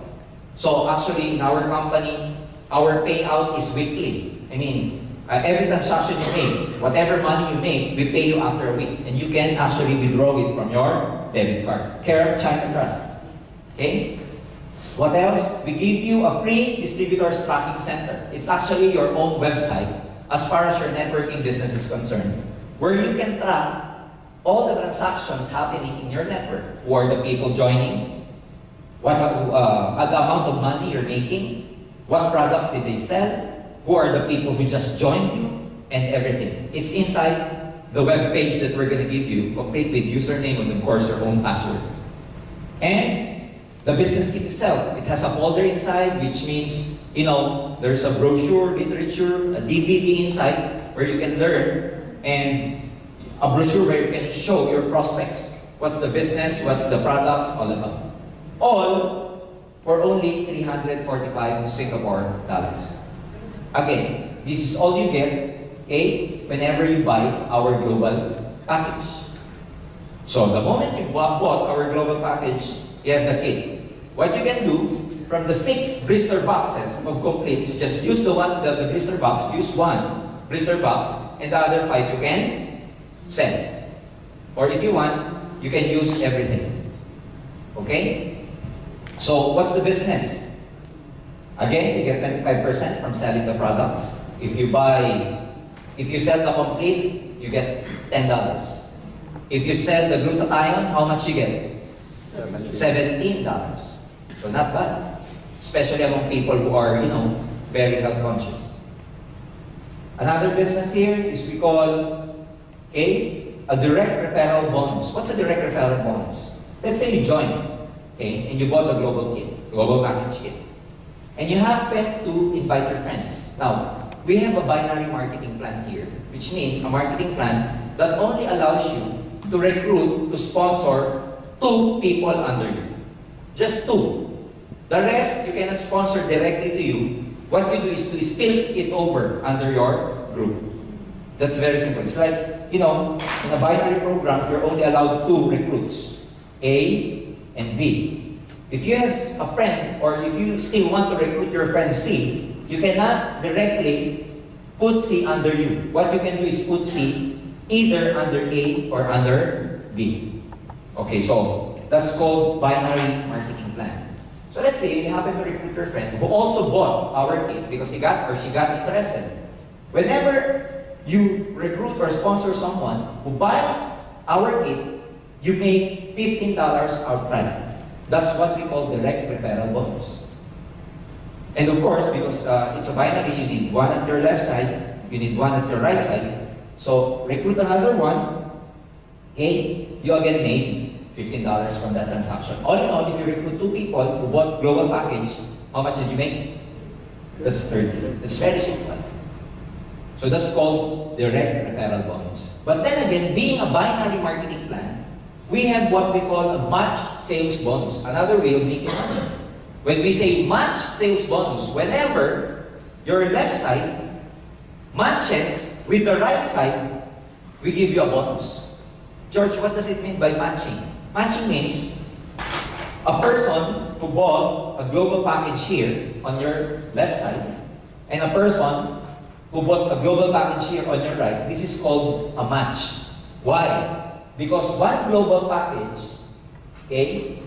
So actually in our company, our payout is weekly. I mean, every transaction you make, whatever money you make, we pay you after a week. And you can actually withdraw it from your debit card. Care of China Trust. Okay? What else? We give you a free distributors tracking center. It's actually your own website as far as your networking business is concerned, where you can track all the transactions happening in your network. Who are the people joining? What the amount of money you're making? What products did they sell? Who are the people who just joined you? And everything. It's inside the web page that we're going to give you, complete with username and of course your own password. And the business kit itself, it has a folder inside, which means, there's a brochure, literature, a DVD inside where you can learn, and a brochure where you can show your prospects. What's the business, what's the products, all about. All for only 345 Singapore dollars. Again, this is all you get, okay, whenever you buy our global package. So the moment you bought our global package, you have the kit. What you can do from the 6 blister boxes of complete is just use the blister box, use 1 blister box, and the other 5 you can send. Or if you want, you can use everything. Okay? So what's the business? Again, you get 25% from selling the products. If you sell the complete, you get $10. If you sell the glutathione, how much you get? $17. So not bad. Especially among people who are, very health conscious. Another business here is we call, a direct referral bonus. What's a direct referral bonus? Let's say you join, and you bought the global package kit. and you happen to invite your friends. Now, we have a binary marketing plan here, which means a marketing plan that only allows you to recruit, to sponsor 2 people under you. Just 2. The rest, you cannot sponsor directly to you. What you do is to spill it over under your group. That's very simple. It's like, in a binary program, you're only allowed 2 recruits, A and B. If you have a friend, or if you still want to recruit your friend C, you cannot directly put C under you. What you can do is put C either under A or under B. Okay, so that's called binary marketing plan. So let's say you happen to recruit your friend who also bought our kit because he got or she got interested. Whenever you recruit or sponsor someone who buys our kit, you make $15 outright. That's what we call direct referral bonus. And of course, because it's a binary, you need one at your left side, you need one at your right side. So recruit another one, okay, you again made $15 from that transaction. All in all, if you recruit 2 people who bought global package, how much did you make? That's 30. It's very simple. So that's called direct referral bonus. But then again, being a binary marketing plan, we have what we call a match sales bonus, another way of making money. When we say match sales bonus, whenever your left side matches with the right side, we give you a bonus. George, what does it mean by matching? Matching means a person who bought a global package here on your left side and a person who bought a global package here on your right. This is called a match. Why? Because one global package, okay,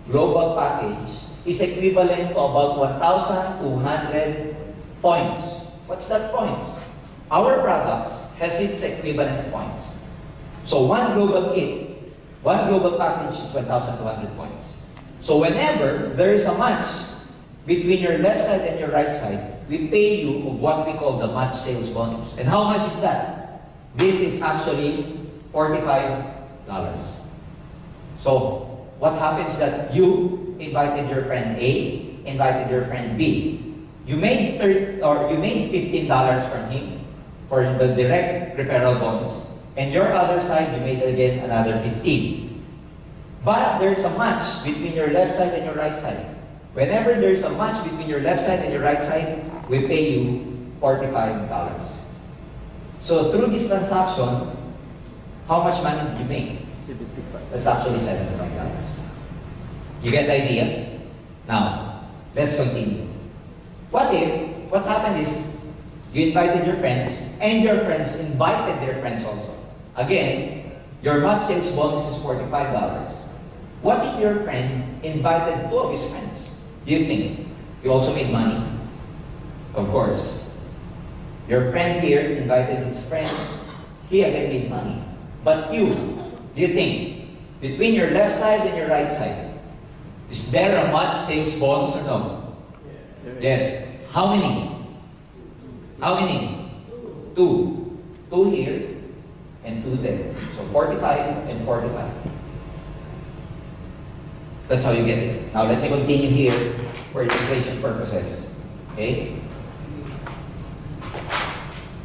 global package is equivalent to about 1,200 points. What's that points? Our products has its equivalent points. So one global kit, one global package is 1,200 points. So whenever there is a match between your left side and your right side, we pay you of what we call the match sales bonus. And how much is that? This is actually $45. So what happens that you invited your friend A, invited your friend B. You made $15 from him for the direct referral bonus. And your other side, you made again another 15. But there's a match between your left side and your right side. Whenever there's a match between your left side and your right side, we pay you $45. So through this transaction, how much money did you make? That's actually $75. You get the idea? Now, let's continue. What happened is, you invited your friends, and your friends invited their friends also. Again, your match sales bonus is $45. What if your friend invited 2 of his friends? Do you think you also made money? Of course. Your friend here invited his friends. He again made money. But you, do you think, between your left side and your right side, is there a match sales bonus or no? Yes. How many? How many? 2. 2 here and 2 there. So 45 and 45. That's how you get it. Now let me continue here for illustration purposes. Okay?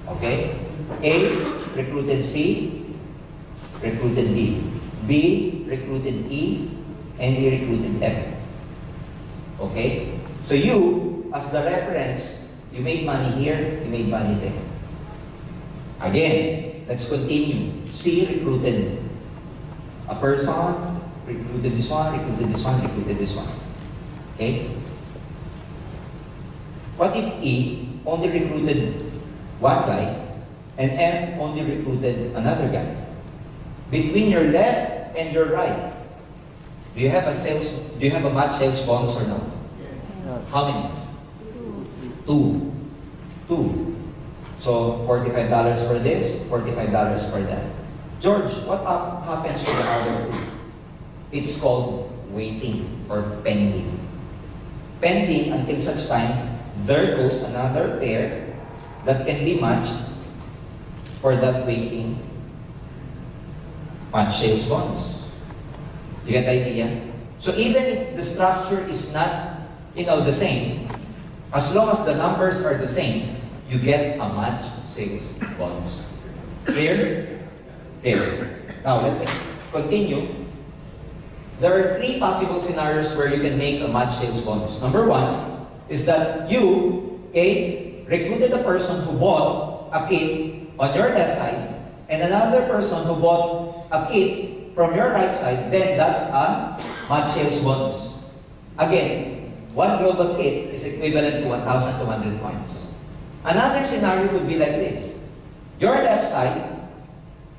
Okay? A recruited C, recruited D. B recruited E, and he recruited F. Okay? So you, as the reference, you made money here, you made money there. Again, let's continue. C recruited a person, recruited this one, recruited this one, recruited this one. Okay? What if E only recruited one guy and F only recruited another guy? Between your left and your right, do you have a match sales bonus or no? How many? 2. 2. So $45 for this, $45 for that. George, what happens to the other 2? It's called waiting or pending. Pending until such time there goes another pair that can be matched for that waiting match sales bonus. You get the idea? So even if the structure is not, the same, As long as the numbers are the same, you get a match sales bonus. Clear? Clear. Now, let me continue. There are three possible scenarios where you can make a match sales bonus. Number one is that you, recruited a person who bought a kit on your left side and another person who bought a kit from your right side, then that's a match sales bonus. Again, one global kit is equivalent to 1,200 points. Another scenario would be like this. Your left side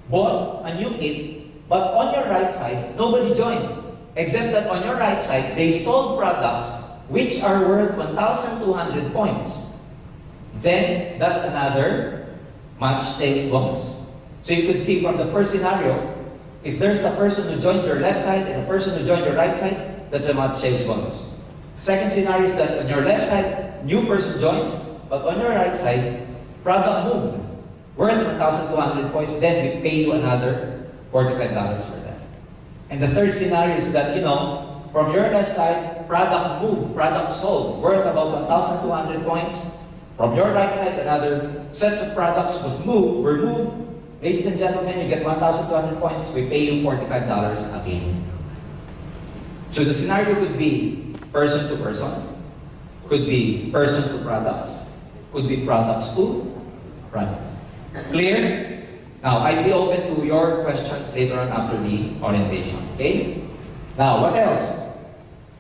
bought a new kit, but on your right side, nobody joined. Except that on your right side, they sold products which are worth 1,200 points. Then, that's another match sales bonus. So you could see from the first scenario, if there's a person who joined your left side and a person who joined your right side, that's a match sales bonus. Second scenario is that on your left side, new person joins, but on your right side, product moved, worth 1,200 points, then we pay you another $45 for that. And the third scenario is that, from your left side, product moved, product sold, worth about 1,200 points. From your right side, another set of products were moved. Ladies and gentlemen, you get 1,200 points, we pay you $45 again. So the scenario could be person to person, could be person to products, could be products to products. Clear? Now, I'll be open to your questions later on after the orientation. Okay? Now, what else?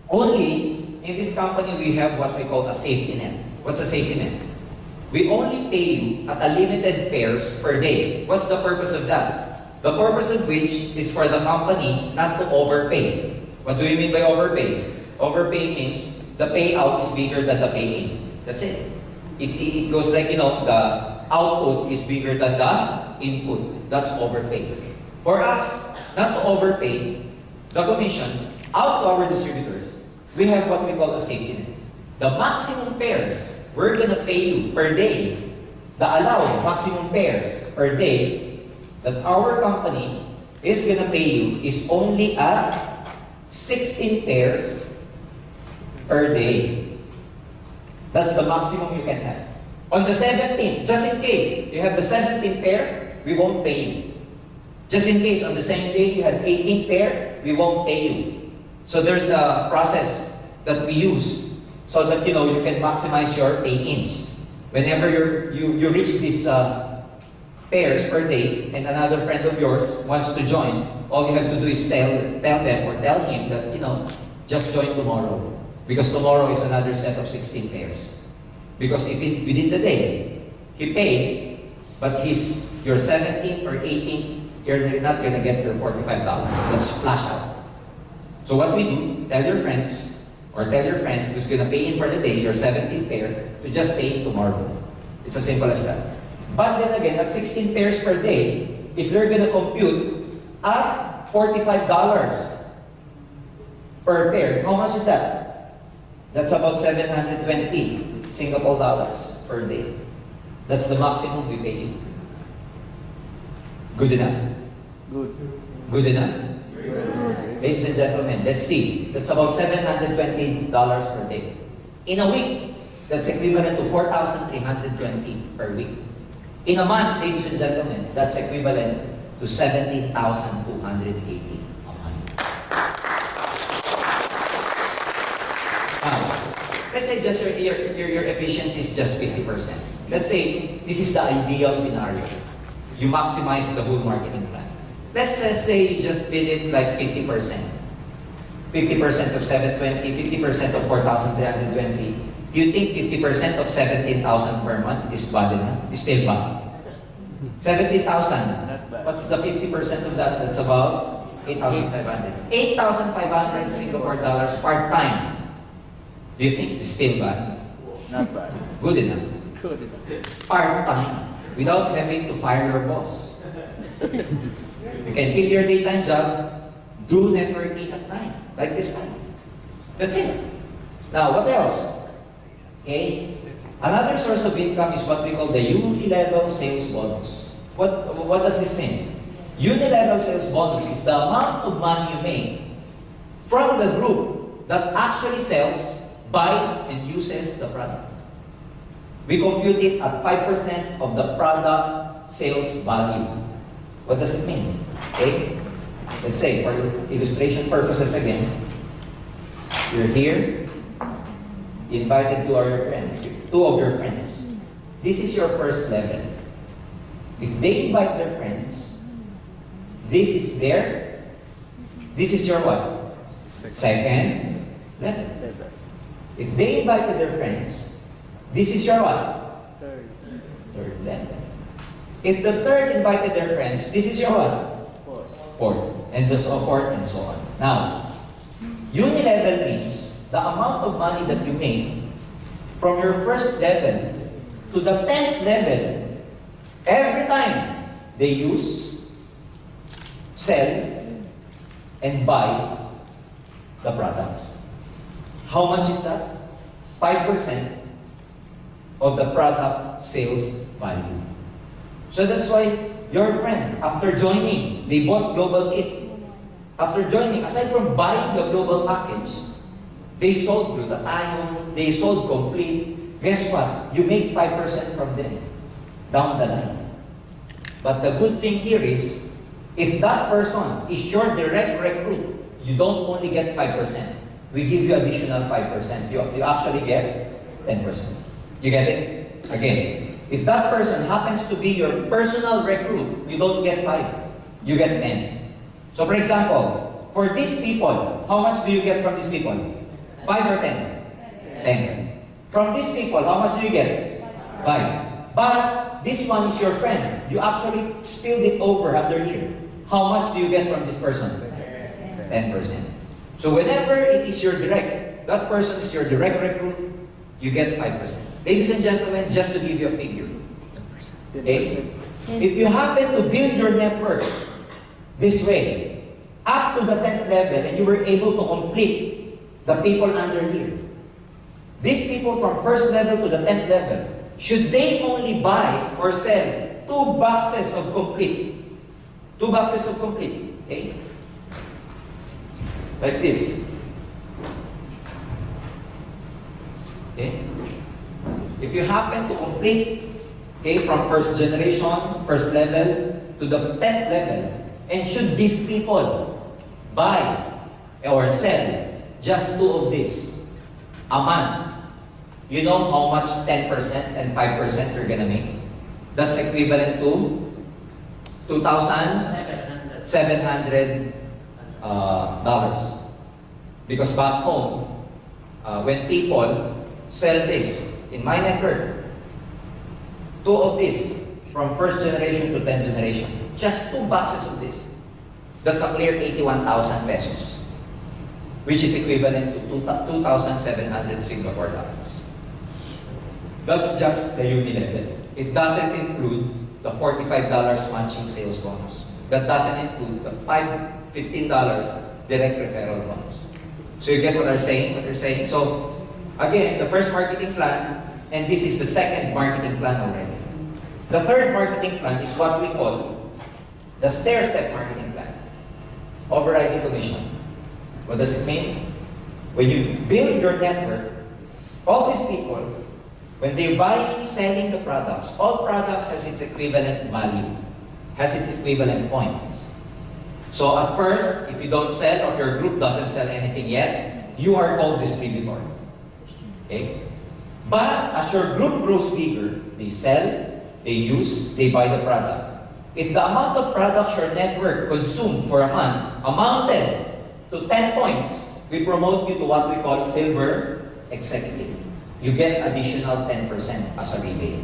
Only in this company we have what we call a safety net. What's a safety net? We only pay you at a limited pairs per day. What's the purpose of that? The purpose of which is for the company not to overpay. What do we mean by overpay? Overpay means the payout is bigger than the pay-in. That's it. It goes like, the output is bigger than the input. That's overpay. For us, not to overpay the commissions out to our distributors, we have what we call a safety net. The maximum pairs we're going to pay you per day, the allowed maximum pairs per day that our company is going to pay you is only at 16 pairs per day. That's the maximum you can have. On the 17th, just in case you have the 17th pair, we won't pay you. Just in case on the same day you had 18th pair, we won't pay you. So there's a process that we use so that you can maximize your pay-ins. Whenever you reach these pairs per day and another friend of yours wants to join, all you have to do is tell them or tell him that just join tomorrow. Because tomorrow is another set of 16 pairs. Because if within the day, he pays, but your 17th or 18th, you're not going to get your $45. That's splash out. So what we do, tell your friends, or tell your friend who's going to pay in for the day, your 17th pair, to just pay in tomorrow. It's as simple as that. But then again, at 16 pairs per day, if you're going to compute at $45 per pair, how much is that? That's about 720 Singapore dollars per day. That's the maximum we pay you. Good enough? Good. Good enough? Ladies and gentlemen, let's see. That's about $720 per day. In a week, that's equivalent to 4,320 per week. In a month, ladies and gentlemen, that's equivalent to 17,280 a month. Now, let's say just your efficiency is just 50%. Let's say this is the ideal scenario. You maximize the whole marketing plan. Let's say you just did it like 50%. 50% of 720, 50% of 4,320. Do you think 50% of 17,000 per month is bad enough? Is still bad? 17,000. What's the 50% of that? That's about 8,500. 8,500 Singapore dollars part-time. Do you think it's still bad? Not bad. Good enough. Good enough. Part-time. Without having to fire your boss. You can keep your daytime job, do networking at night, like this time. That's it. Now, what else? Okay? Another source of income is what we call the uni-level sales bonus. What does this mean? Uni-level sales bonus is the amount of money you make from the group that actually sells, buys, and uses the product. We compute it at 5% of the product sales value. What does it mean? Okay? Let's say, for illustration purposes again, you're here, you invited two of your friends. This is your first level. If they invite their friends, this is your what? Second level. If they invited their friends, this is your what? Third level. If the third invited their friends, this is your what? Fourth. And so forth and so on. Now, unilevel means the amount of money that you make from your first level to the 10th level every time they use, sell, and buy the products. How much is that? 5% of the product sales value. So that's why your friend, after joining, they bought Global Kit. After joining, aside from buying the global package, they sold glutathione, they sold complete. Guess what? You make 5% from them down the line. But the good thing here is, if that person is your direct recruit, you don't only get 5%. We give you additional 5%. You actually get 10%. You get it? Again, if that person happens to be your personal recruit, you don't get 5. You get 10. So for example, for these people, how much do you get from these people? 5 or 10? 10. From these people, how much do you get? 5. But this one is your friend. You actually spilled it over under here. How much do you get from this person? 10%. So whenever it is your direct, that person is your direct recruit, you get 5%. Ladies and gentlemen, just to give you a figure. Okay? If you happen to build your network this way, up to the 10th level, and you were able to complete the people under here, these people from first level to the 10th level, should they only buy or sell 2 boxes of complete? 2 boxes of complete. Okay? Like this. Okay? If you happen to complete, okay, from first generation, first level, to the 10th level, and should these people buy or sell just 2 of this a month, you know how much 10% and 5% you're gonna make? That's equivalent to $2,700. Because back home, when people sell this in my network, 2 of this from first generation to 10th generation, just 2 boxes of this, that's a clear 81,000 pesos, which is equivalent to 2,700 Singapore dollars. That's just the unilevel. It doesn't include the $45 matching sales bonus. That doesn't include the $15 direct referral bonus. So you get what they're saying? So again, the first marketing plan, and this is the second marketing plan already. The third marketing plan is what we call the stair-step marketing plan. Overriding commission. What does it mean? When you build your network, all these people, when they're buying, selling the products, all products has its equivalent value, has its equivalent points. So at first, if you don't sell or if your group doesn't sell anything yet, you are called distributor. Okay? But as your group grows bigger, they sell, they use, they buy the product. If the amount of products your network consumed for a month amounted to 10 points, we promote you to what we call silver executive. You get additional 10% as a rebate.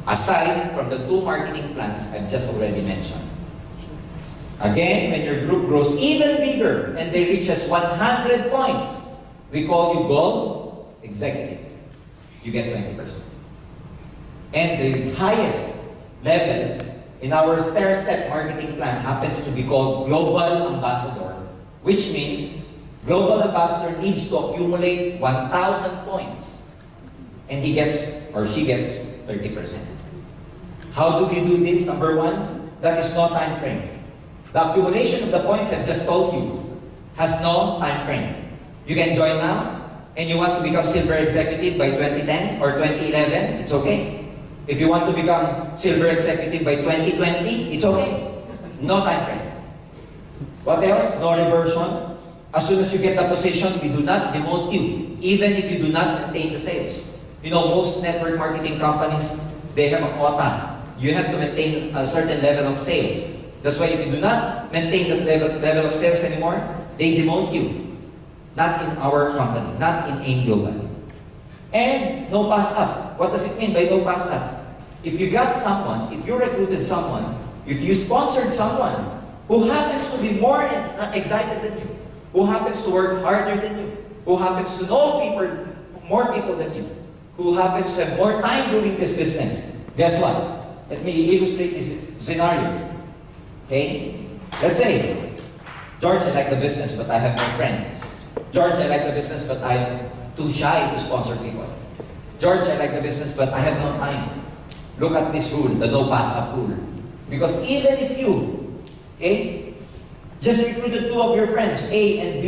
Aside from the 2 marketing plans I've just already mentioned. Again, when your group grows even bigger and they reaches 100 points, we call you gold executive. You get 20%. And the highest level in our stair-step marketing plan happens to be called global ambassador, which means global ambassador needs to accumulate 1,000 points. And he gets, or she gets, 30%. How do we do this? Number 1, that is no time frame. The accumulation of the points I've just told you has no time frame. You can join now, and you want to become silver executive by 2010 or 2011, it's okay. If you want to become silver executive by 2020, it's okay. No time frame. What else? No reversion. As soon as you get the position, we do not demote you, even if you do not maintain the sales. You know, most network marketing companies, they have a quota. You have to maintain a certain level of sales. That's why if you do not maintain that level of sales anymore, they demote you. Not in our company, not in AIM Global. And no pass up. What does it mean by no pass up? If you got someone, if you recruited someone, if you sponsored someone who happens to be more excited than you, who happens to work harder than you, who happens to know more people than you, who happens to have more time doing this business, guess what? Let me illustrate this scenario. Okay? Let's say, George, I like the business, but I have no friends. George, I like the business, but I'm too shy to sponsor people. George, I like the business, but I have no time. Look at this rule, the no pass up rule. Because even if you, okay, just recruited two of your friends, A and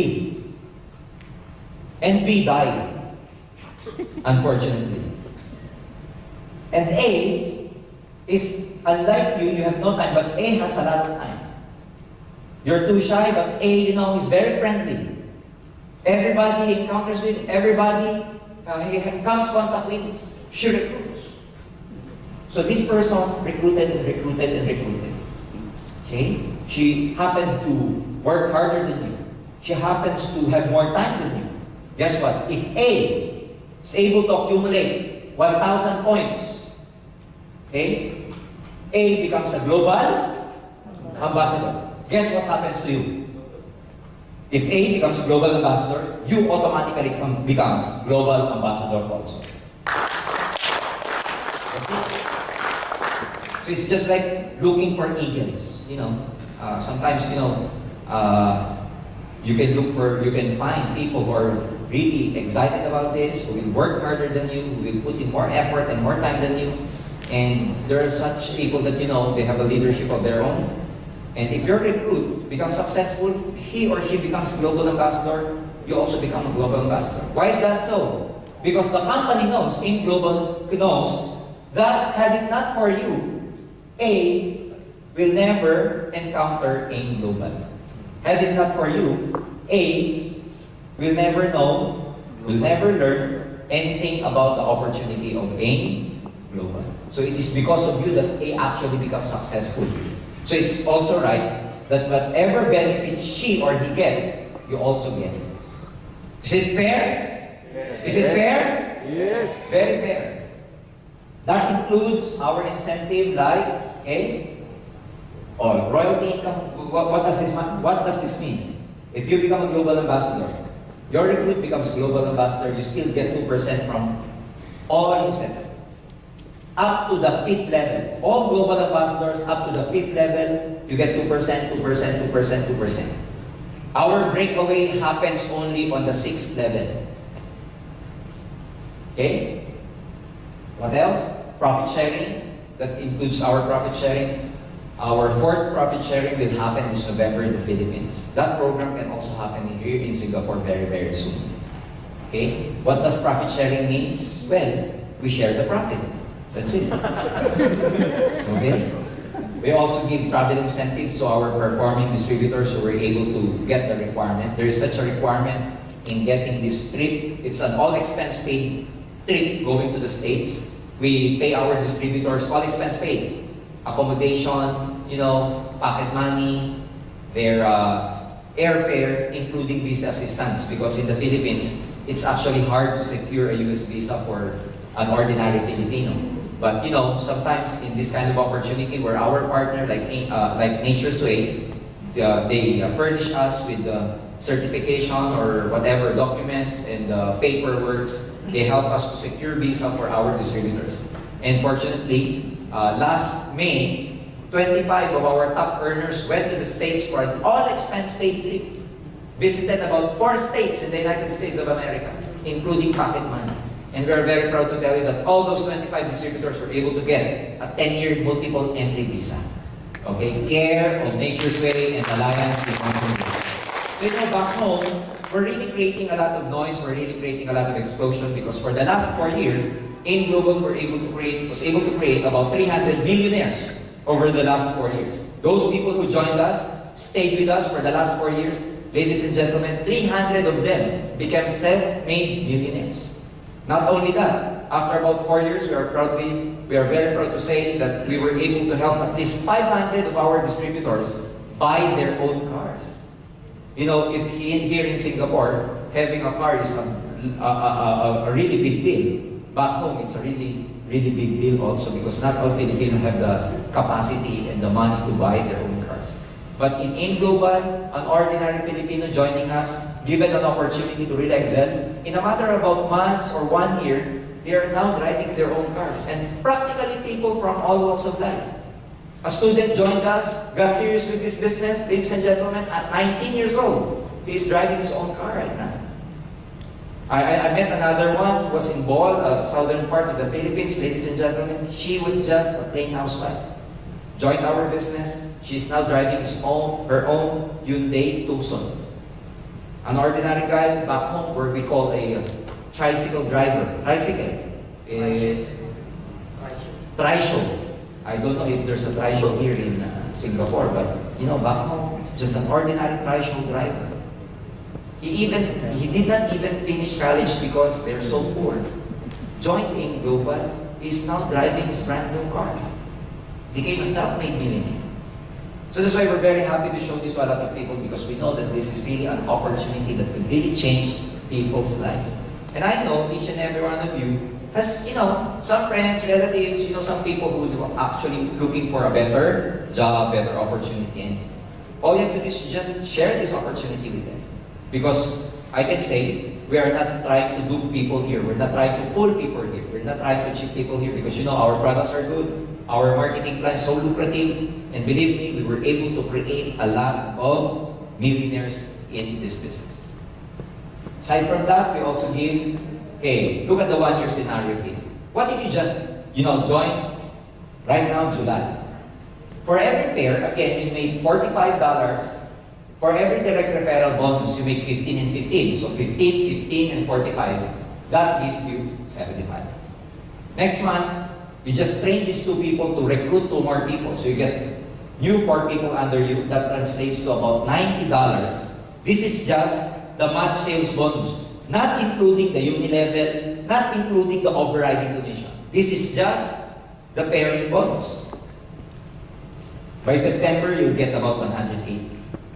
B died, unfortunately. And A is, unlike you have no time, but A has a lot of time. You're too shy, but A, you know, is very friendly. Everybody he encounters with, everybody he comes contact with, she recruits. So this person recruited and recruited and recruited. Okay? She happened to work harder than you. She happens to have more time than you. Guess what? If A is able to accumulate 1,000 points, okay, A becomes a global ambassador. Guess what happens to you? If A becomes global ambassador, you automatically becomes global ambassador also. So it's just like looking for eagles. You know, sometimes you can find people who are really excited about this, who will work harder than you, who will put in more effort and more time than you. And there are such people that they have a leadership of their own. And if your recruit becomes successful, he or she becomes global ambassador, you also become a global ambassador. Why is that so? Because the company knows, AIM Global knows, that had it not for you, A will never encounter AIM Global. Had it not for you, A will never know, will never learn anything about the opportunity of AIM Global. So it is because of you that A actually becomes successful. So it's also right that whatever benefit she or he gets, you also get. Is it fair? Yes. Is it fair? Yes. Very fair. That includes our incentive like, royalty income. What does this mean? If you become a global ambassador, your recruit becomes global ambassador, you still get 2% from all incentive. Up to the 5th level. All global ambassadors up to the 5th level, you get 2%, 2%, 2%, 2%. Our breakaway happens only on the 6th level. Okay? What else? Profit sharing. That includes our profit sharing. Our 4th profit sharing will happen this November in the Philippines. That program can also happen here in Singapore very, very soon. Okay? What does profit sharing mean? Well, we share the profit. That's it. Okay? We also give travel incentives to our performing distributors who were able to get the requirement. There is such a requirement in getting this trip. It's an all-expense paid trip going to the States. We pay our distributors all expense paid. Accommodation, pocket money, their airfare, including visa assistance. Because in the Philippines, it's actually hard to secure a US visa for an ordinary Filipino. But sometimes in this kind of opportunity where our partner like Nature's Way, they furnish us with the certification or whatever documents and paperwork. They help us to secure visa for our distributors. And fortunately, last May, 25 of our top earners went to the States for an all-expense paid trip. Visited about 4 states in the United States of America, including pocket money. And we are very proud to tell you that all those 25 distributors were able to get a 10-year multiple entry visa. Okay? Care of Nature's Way and Alliance with Mountain Visa. So back home, we're really creating a lot of noise, we're really creating a lot of explosion because for the last 4 years, AIM Global was able to create about 300 millionaires over the last 4 years. Those people who joined us, stayed with us for the last 4 years, ladies and gentlemen, 300 of them became self-made millionaires. Not only that, after about 4 years, we are very proud to say that we were able to help at least 500 of our distributors buy their own cars. If here in Singapore, having a car is a really big deal. Back home, it's a really, really big deal also because not all Filipinos have the capacity and the money to buy their own cars. But in AIM Global, an ordinary Filipino joining us, given an opportunity to really excel, in a matter of about months or 1 year, they are now driving their own cars. And practically people from all walks of life. A student joined us, got serious with this business, ladies and gentlemen, at 19 years old. He is driving his own car right now. I met another one who was in Bohol, southern part of the Philippines, ladies and gentlemen. She was just a plain housewife. Joined our business. She's now driving her own Hyundai Tucson. An ordinary guy back home where we call a tricycle driver. Tricycle. Trishow. I don't know if there's a trishow here in Singapore, but back home, just an ordinary trishow driver. He did not even finish college because they're so poor. Joined AIM Global, he's now driving his brand new car. Became a self-made millionaire. So that's why we're very happy to show this to a lot of people because we know that this is really an opportunity that will really change people's lives. And I know each and every one of you has, some friends, relatives, some people who are actually looking for a better job, better opportunity. And all you have to do is just share this opportunity with them. Because I can say, we are not trying to dupe people here. We're not trying to fool people here. We're not trying to cheat people here because our products are good. Our marketing plan is so lucrative. And believe me, we were able to create a lot of millionaires in this business. Aside from that, we also give, look at the 1 year scenario here. What if you just, join right now, July? For every pair, again, you made $45. For every direct referral bonus, you make 15 and 15. So 15, 15, and 45. That gives you 75. Next month, you just train these 2 people to recruit 2 more people. So you get new 4 people under you. That translates to about $90. This is just the match sales bonus. Not including the uni-level, not including the overriding commission. This is just the pairing bonus. By September, you'll get about 180.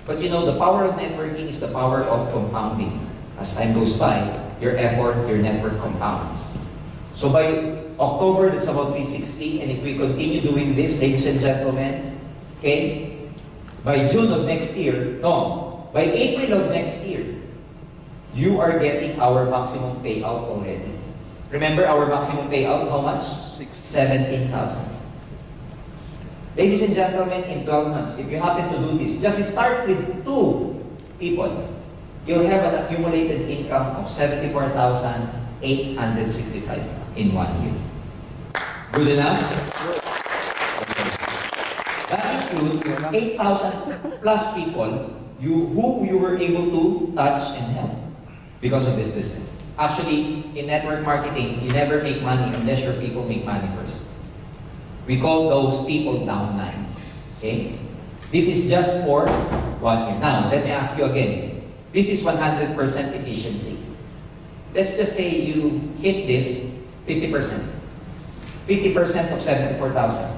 But the power of networking is the power of compounding. As time goes by, your effort, your network compounds. So by October, that's about 360. And if we continue doing this, ladies and gentlemen, by June of next year, by April of next year, you are getting our maximum payout already. Remember our maximum payout, how much? 17,000. Ladies and gentlemen, in 12 months, if you happen to do this, just start with 2 people. You'll have an accumulated income of 74,865 in 1 year. Good enough? That includes 8,000 plus people who you were able to touch and help because of this business. Actually, in network marketing, you never make money unless your people make money first. We call those people downlines. This is just for 1 year. Now, let me ask you again. This is 100% efficiency. Let's just say you hit this 50%. 50% of 74,000.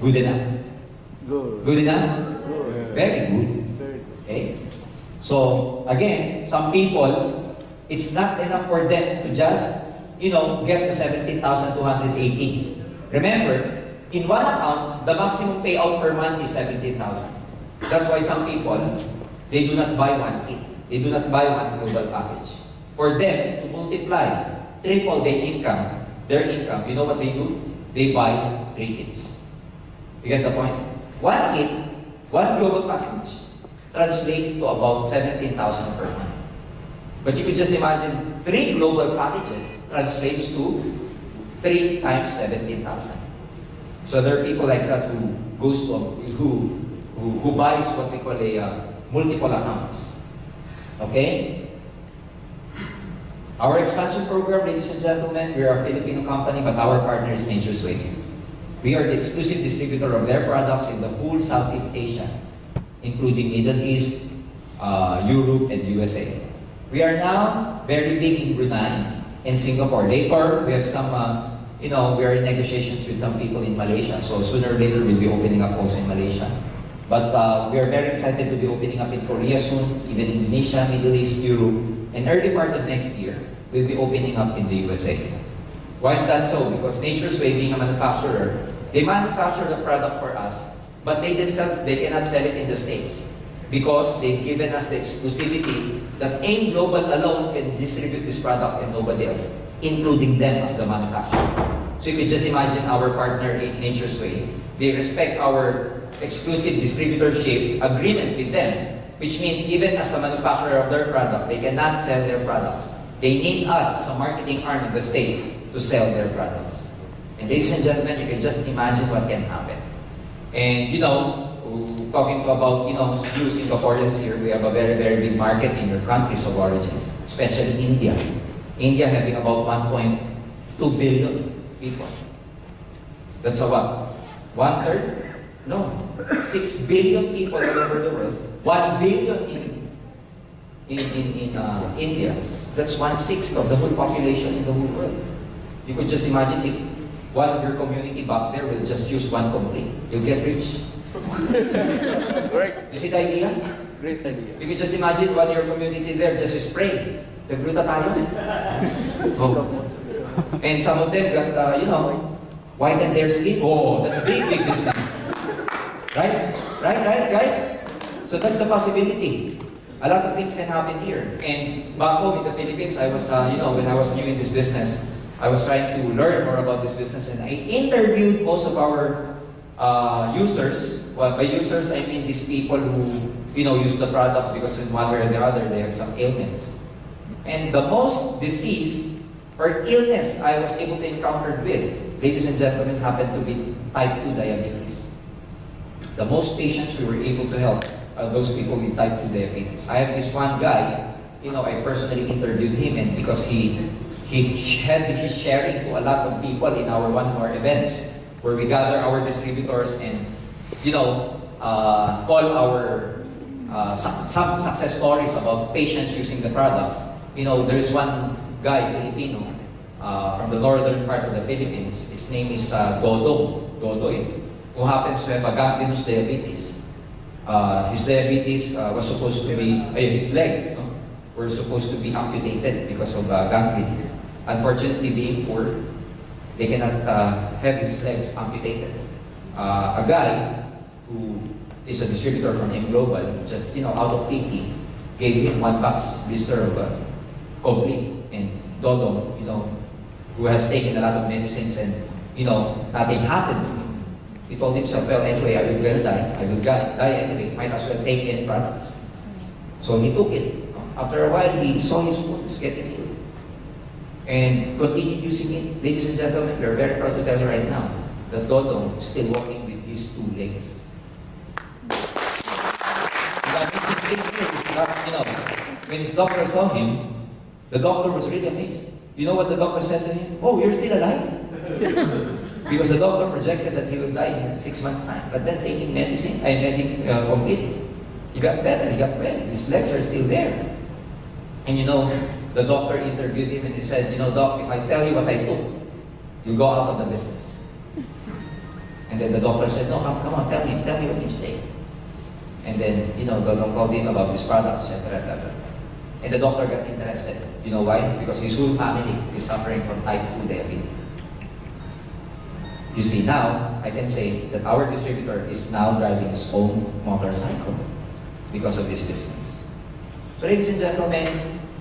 Good enough? Good. Good enough? Good. Very good. Very good. So, again, some people, it's not enough for them to just, get the 17,280. Remember, in one account, the maximum payout per month is 17,000. That's why some people, they do not buy 1 kit. They do not buy 1 global package. For them to multiply, triple their income, you know what they do? They buy 3 kits. You get the point? 1 kit, 1 global package, translate to about 17,000 per month. But you could just imagine 3 global packages translates to 3 times 17,000. So there are people like that who buys what we call a multiple accounts. Okay? Our expansion program, ladies and gentlemen, we are a Filipino company, but our partner is Nature's Way. We are the exclusive distributor of their products in the whole Southeast Asia, including Middle East, Europe, and USA. We are now very big in Brunei and Singapore. Later, we have some, we are in negotiations with some people in Malaysia. So sooner or later, we'll be opening up also in Malaysia. But we are very excited to be opening up in Korea soon, even Indonesia, Middle East, Europe, and early part of next year, we'll be opening up in the USA. Why is that so? Because Nature's Way, being a manufacturer, they manufacture the product for us, but they themselves, they cannot sell it in the States because they've given us the exclusivity that AIM Global alone can distribute this product and nobody else, including them as the manufacturer. So you can just imagine our partner in Nature's Way. They respect our exclusive distributorship agreement with them, which means even as a manufacturer of their product, they cannot sell their products. They need us as a marketing arm in the States to sell their products. And ladies and gentlemen, you can just imagine what can happen. And talking about you Singaporeans here, we have a very, very big market in your countries of origin, especially India. India having about 1.2 billion people. That's a what? 1/3? No. 6 billion people all over the world. 1 billion in India. That's 1/6 of the whole population in the whole world. You could just imagine if one of your community back there will just use one complaint. You'll get rich. You see the idea? Great idea. You could just imagine one of your community there just spray. Nagluta tayo. Oh. And some of them got, whiten their skin. Oh, that's a big, big business. Right? Right, guys? So that's the possibility. A lot of things can happen here. And back home in the Philippines, I was, when I was new in this business, I was trying to learn more about this business, and I interviewed most of our users. Well, by users, I mean these people who, use the products because in one way or the other, they have some ailments. And the most disease or illness I was able to encounter with, ladies and gentlemen, happened to be type 2 diabetes. The most patients we were able to help are those people with type 2 diabetes. I have this one guy, I personally interviewed him, and because he had his sharing to a lot of people in one of our events where we gather our distributors and call our some success stories about patients using the products. There's one guy, Filipino, from the northern part of the Philippines. His name is Dodoy, who happens to have a gangrenous diabetes. His diabetes was supposed to be, his legs were supposed to be amputated because of gangrene. Unfortunately, being poor, they cannot have his legs amputated. A guy who is a distributor from AIM Global, just out of pity, gave him 1 box blister of complete. And Dodo, who has taken a lot of medicines and nothing happened to him. He told himself, well, anyway, I will die. I will die anyway. Might as well take any products. So he took it. After a while, he saw his wounds getting healed and continued using it. Ladies and gentlemen, we're very proud to tell you right now that Dodo is still walking with his 2 legs. The amazing thing here is that, when his doctor saw him, the doctor was really amazed. You know what the doctor said to him? Oh, you're still alive. Because the doctor projected that he will die in 6 months' time. But then taking medicine, complete, he got better, he got well. His legs are still there. And the doctor interviewed him and he said, Doc, if I tell you what I took, you'll go out of the business. And then the doctor said, no, come on, tell me what you take. And then, the doctor told him about this product, etc. And the doctor got interested. You know why? Because his whole family is suffering from type 2 diabetes. You see, now, I can say that our distributor is now driving his own motorcycle because of this business. So ladies and gentlemen,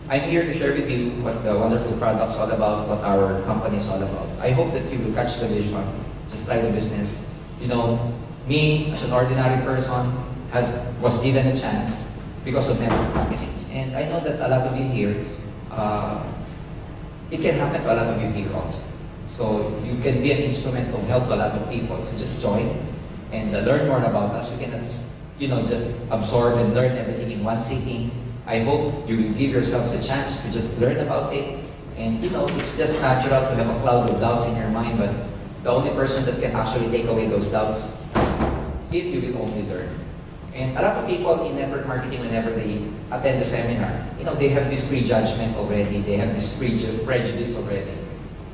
I'm here to share with you what the wonderful product's all about, what our company is all about. I hope that you will catch the vision, just try the business. Me, as an ordinary person, was given a chance because of network marketing. And I know that a lot of you here, it can happen to a lot of you here also. So you can be an instrument of help to a lot of people. So just join and learn more about us. We cannot, just absorb and learn everything in one sitting. I hope you will give yourselves a chance to just learn about it. And it's just natural to have a cloud of doubts in your mind, but the only person that can actually take away those doubts, if you will only learn. And a lot of people in network marketing, whenever they attend the seminar, they have this prejudgment already, they have this prejudice already.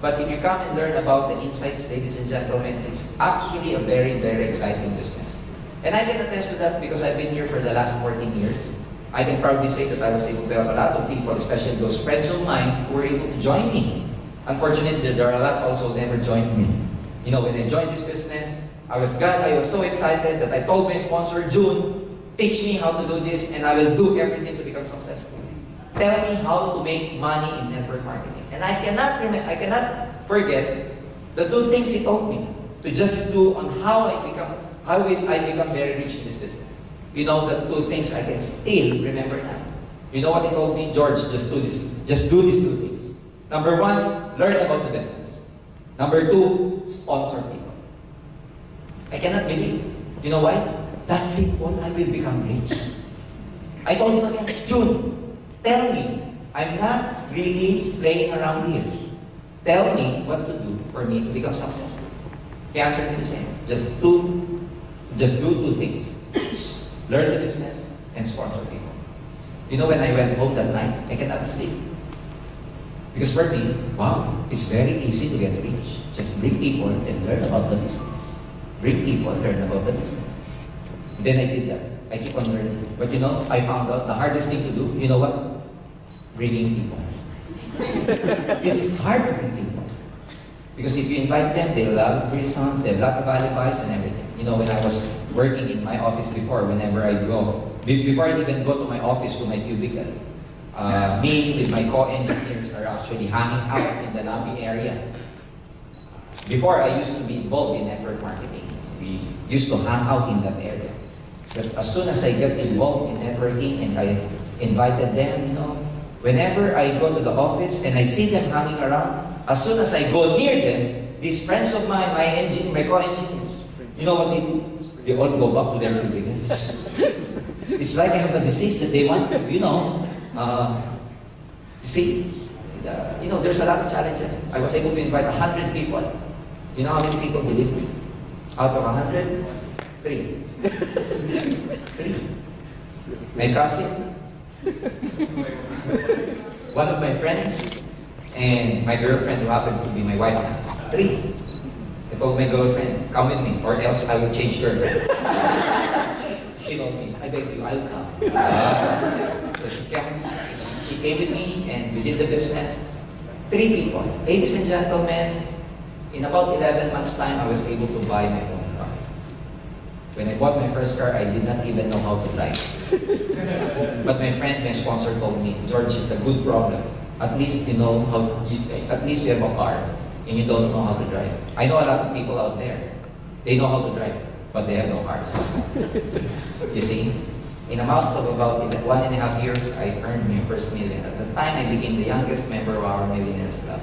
But if you come and learn about the insights, ladies and gentlemen, it's actually a very, very exciting business. And I can attest to that because I've been here for the last 14 years. I can proudly say that I was able to help a lot of people, especially those friends of mine who were able to join me. Unfortunately, there are a lot also who never joined me. When I joined this business, I was so excited that I told my sponsor, June, teach me how to do this and I will do everything to become successful. Tell me how to make money in network marketing. And I cannot forget the two things he told me to just do on how will I become very rich in this business. The two things I can still remember now. You know what he told me? George, just do this. Just do these two things. Number one, learn about the business. Number two, sponsor people. I cannot believe. You know why? That's simple, I will become rich. I told him again, June, tell me, I'm not really playing around here. Tell me what to do for me to become successful. He answered me the same. Just do two things. Learn the business and sponsor people. When I went home that night, I cannot sleep. Because for me, wow, it's very easy to get rich. Just bring people and learn about the business. Bring people, learn about the business. Then I did that. I keep on learning. But I found out the hardest thing to do, you know what? Bringing people. It's hard to bring people. Because if you invite them, they will have free songs, they have a lot of alibis and everything. When I was working in my office before, whenever I go, before I even go to my office, to my cubicle, me with my co-engineers are actually hanging out in the lobby area. Before, I used to be involved in network marketing. We used to hang out in that area. But as soon as I got involved in networking and I invited them, whenever I go to the office and I see them hanging around, as soon as I go near them, these friends of mine, my co-engineers, you know what they do? They all go back to their cubicles. It's like I have a disease that they want, there's a lot of challenges. I was able to invite 100 people. You know how many people believe me? Out of 100, 3. 3. My cousin, one of my friends, and my girlfriend who happened to be my wife now. 3. I told my girlfriend, come with me or else I will change girlfriend. She told me, I beg you, I'll come. So she came with me and we did the business. 3 people. Ladies and gentlemen, in about 11 months' time, I was able to buy my own car. When I bought my first car, I did not even know how to drive. But my friend, my sponsor told me, George, it's a good problem. At least you know at least you have a car and you don't know how to drive. I know a lot of people out there. They know how to drive, but they have no cars. You see? In a amount of about 1.5 years, I earned my first million. At the time, I became the youngest member of our Millionaires Club.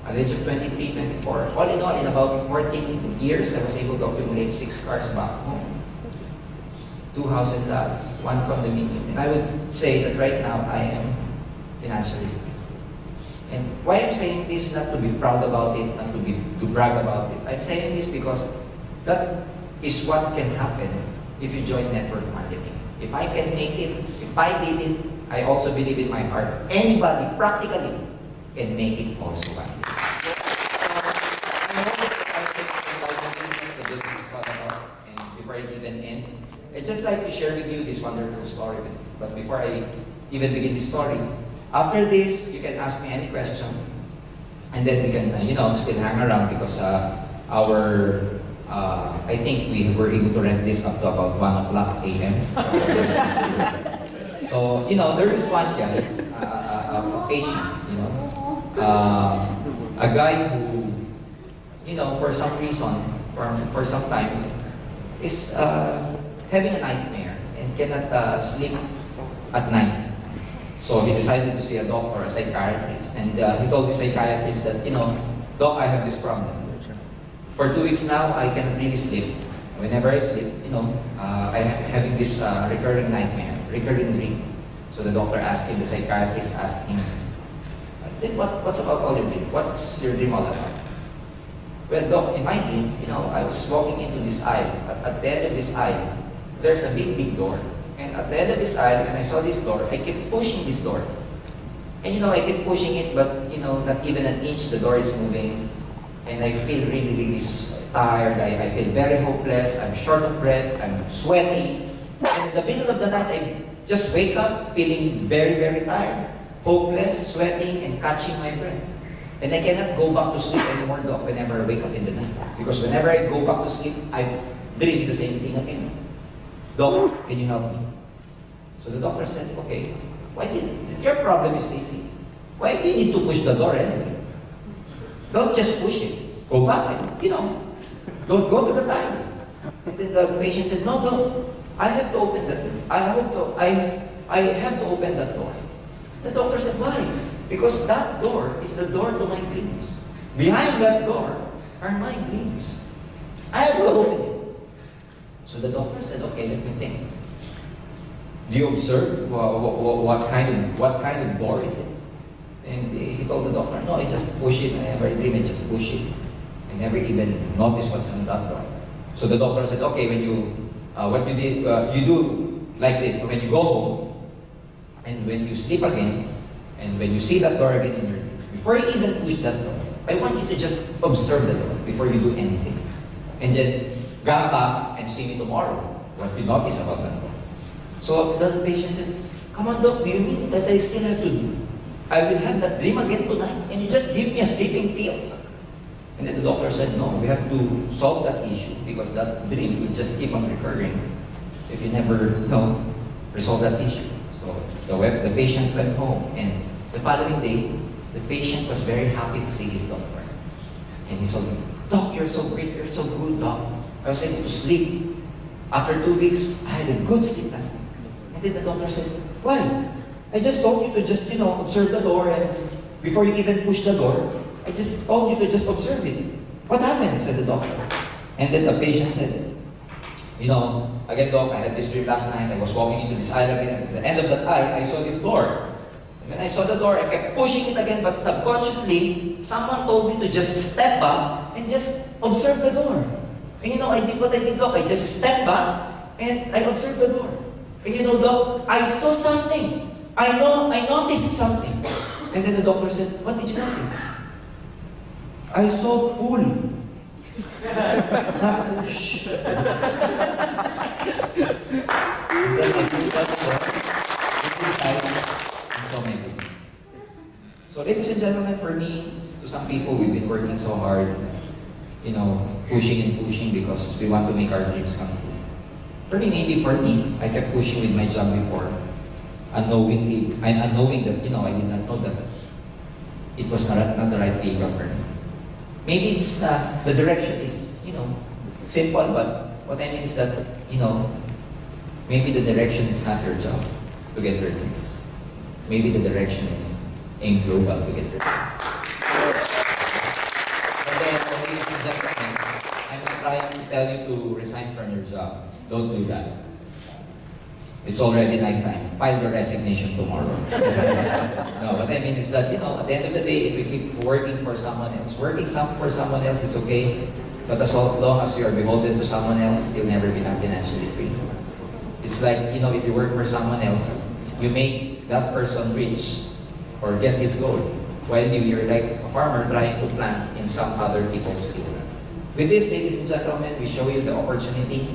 At the age of 23, 24, all in all, in about 14 years, I was able to accumulate 6 cars back home. 2 house and lots, 1 condominium. And I would say that right now, I am financially free. And why I'm saying this, not to be proud about it, not to brag about it. I'm saying this because that is what can happen if you join network marketing. If I can make it, if I did it, I also believe in my heart, anybody practically can make it also like this. I hope I can the business is all about. And before I even end, I'd just like to share with you this wonderful story. But before I even begin the story, after this, you can ask me any question, and then we can, still hang around because I think we were able to rent this up to about 1 o'clock a.m. So, there is one guy, a patient, a guy who, for some reason, for some time, is having a nightmare and cannot sleep at night. So he decided to see a doctor, a psychiatrist, and he told the psychiatrist that, Doc, I have this problem. For 2 weeks now, I cannot really sleep. Whenever I sleep, I'm having this recurring nightmare, recurring dream. So the doctor asked him, the psychiatrist asked him, then what's about all your dream? What's your dream all about? Well, doc, in my dream, I was walking into this aisle. At the end of this aisle, there's a big, big door. And at the end of this aisle, when I saw this door, I kept pushing this door. And I keep pushing it, but not even an inch the door is moving. And I feel really, really tired. I feel very hopeless. I'm short of breath. I'm sweaty. And in the middle of the night, I just wake up feeling very, very tired. Hopeless, sweating, and catching my breath. And I cannot go back to sleep anymore, Doc, whenever I wake up in the night. Because whenever I go back to sleep, I dream the same thing again. Doc, can you help me? So the doctor said, okay, your problem is easy. Why do you need to push the door anyway? Don't just push it. Go back and, don't go to the time. And then the patient said, no, Doc, I have to open that door. I have to open that door. The doctor said, why? Because that door is the door to my dreams. Behind that door are my dreams. I have to open it. So the doctor said, okay, let me think. Do you observe what kind of door is it? And he told the doctor, no, I just push it. Whenever I dream, I just push it. I never even notice what's on that door. So the doctor said, okay, when what you did, you do like this. When you go home, and when you sleep again, and when you see that door again in your dreams, before you even push that door, I want you to just observe the door before you do anything. And then come back and see me tomorrow, what you notice about that door. So the patient said, come on, Doc, do you mean that I still have to do? I will have that dream again tonight, and you just give me a sleeping pills. And then the doctor said, no, we have to solve that issue because that dream will just keep on recurring if you never resolve that issue. So the patient went home, and the following day, the patient was very happy to see his doctor. And he told him, Doc, you're so great, you're so good, Doc. I was able to sleep. After 2 weeks, I had a good sleep last night. And then the doctor said, why? I just told you to just, observe the door, and before you even push the door, I just told you to just observe it. What happened? Said the doctor. And then the patient said, again, Doc, I had this dream last night. I was walking into this aisle again. At the end of that aisle, I saw this door. And when I saw the door, I kept pushing it again, but subconsciously, someone told me to just step back and just observe the door. And I did what I did, Doc. I just stepped back and I observed the door. And Doc, I saw something. I noticed something. And then the doctor said, what did you notice? I saw pool. Not push. So ladies and gentlemen, for me, to some people, we've been working so hard, pushing and pushing because we want to make our dreams come true. For me, I kept pushing with my job before, unknowing that, I did not know that it was not the right vehicle for me. Maybe it's the direction is, simple, but what I mean is that, maybe the direction is not your job to get your dreams. Maybe the direction is aim global to get your dreams. But then, ladies and gentlemen, I'm not trying to tell you to resign from your job. Don't do that. It's already nighttime. File your resignation tomorrow. No, what I mean is that, at the end of the day, if you keep working for someone else, for someone else is okay, but as long as you are beholden to someone else, you'll never become financially free. It's like, if you work for someone else, you make that person rich or get his goal, while you're like a farmer trying to plant in some other people's field. With this, ladies and gentlemen, we show you the opportunity.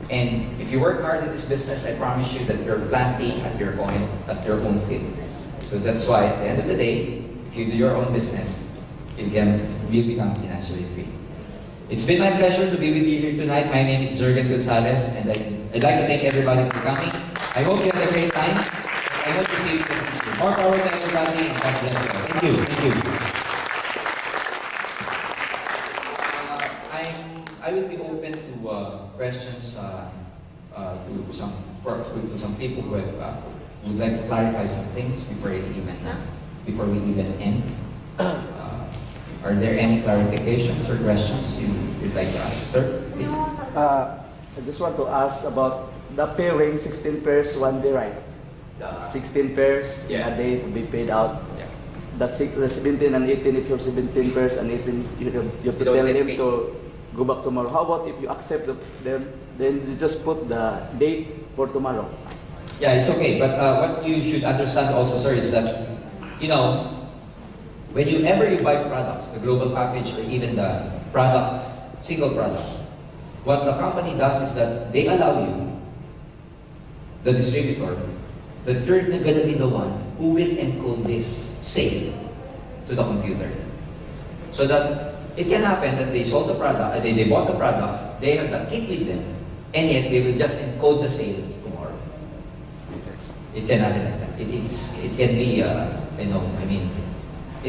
And if you work hard in this business, I promise you that you're planting at your own field. So that's why, at the end of the day, if you do your own business, you will become financially free. It's been my pleasure to be with you here tonight. My name is Jurgen Gonzalez, and I'd like to thank everybody for coming. I hope you had a great time. I hope to see you in the future. More power to everybody, and God bless you. Thank you. Thank you. I will be open to questions to some people who would like to clarify some things before we even end. Are there any clarifications or questions you'd like to ask, sir? Please. I just want to ask about the pairing 16 pairs, one day, right? 16 pairs in Yeah. a day to be paid out. Yeah. The 17 and 18, if you're 17 pairs and 18, you have to You don't tell get him paid. to go back tomorrow. How about if you accept them, then you just put the date for tomorrow? Yeah, it's okay. But what you should understand also, sir, is that, you know, whenever you buy products, the global package or even the products, single products, what the company does is that they allow you, the distributor, that you're going to be the one who will encode this sale to the computer. So that it can happen that they sold the product, they bought the products, they have the kit with them, and yet they will just encode the sale tomorrow. It can happen like that. It can be,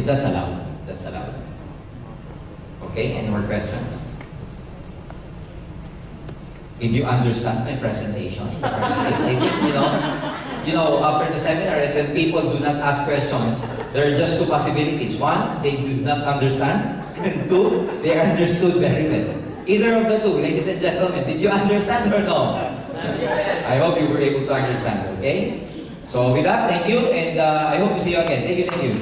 that's allowed. That's allowed. Okay, any more questions? If you understand my presentation in the first place, I think, after the seminar, and when people do not ask questions, there are just two possibilities. One, they do not understand, and two, they understood very well. Either of the two, ladies and gentlemen, did you understand or no? I hope you were able to understand, okay? So with that, thank you, and I hope to see you again. Thank you.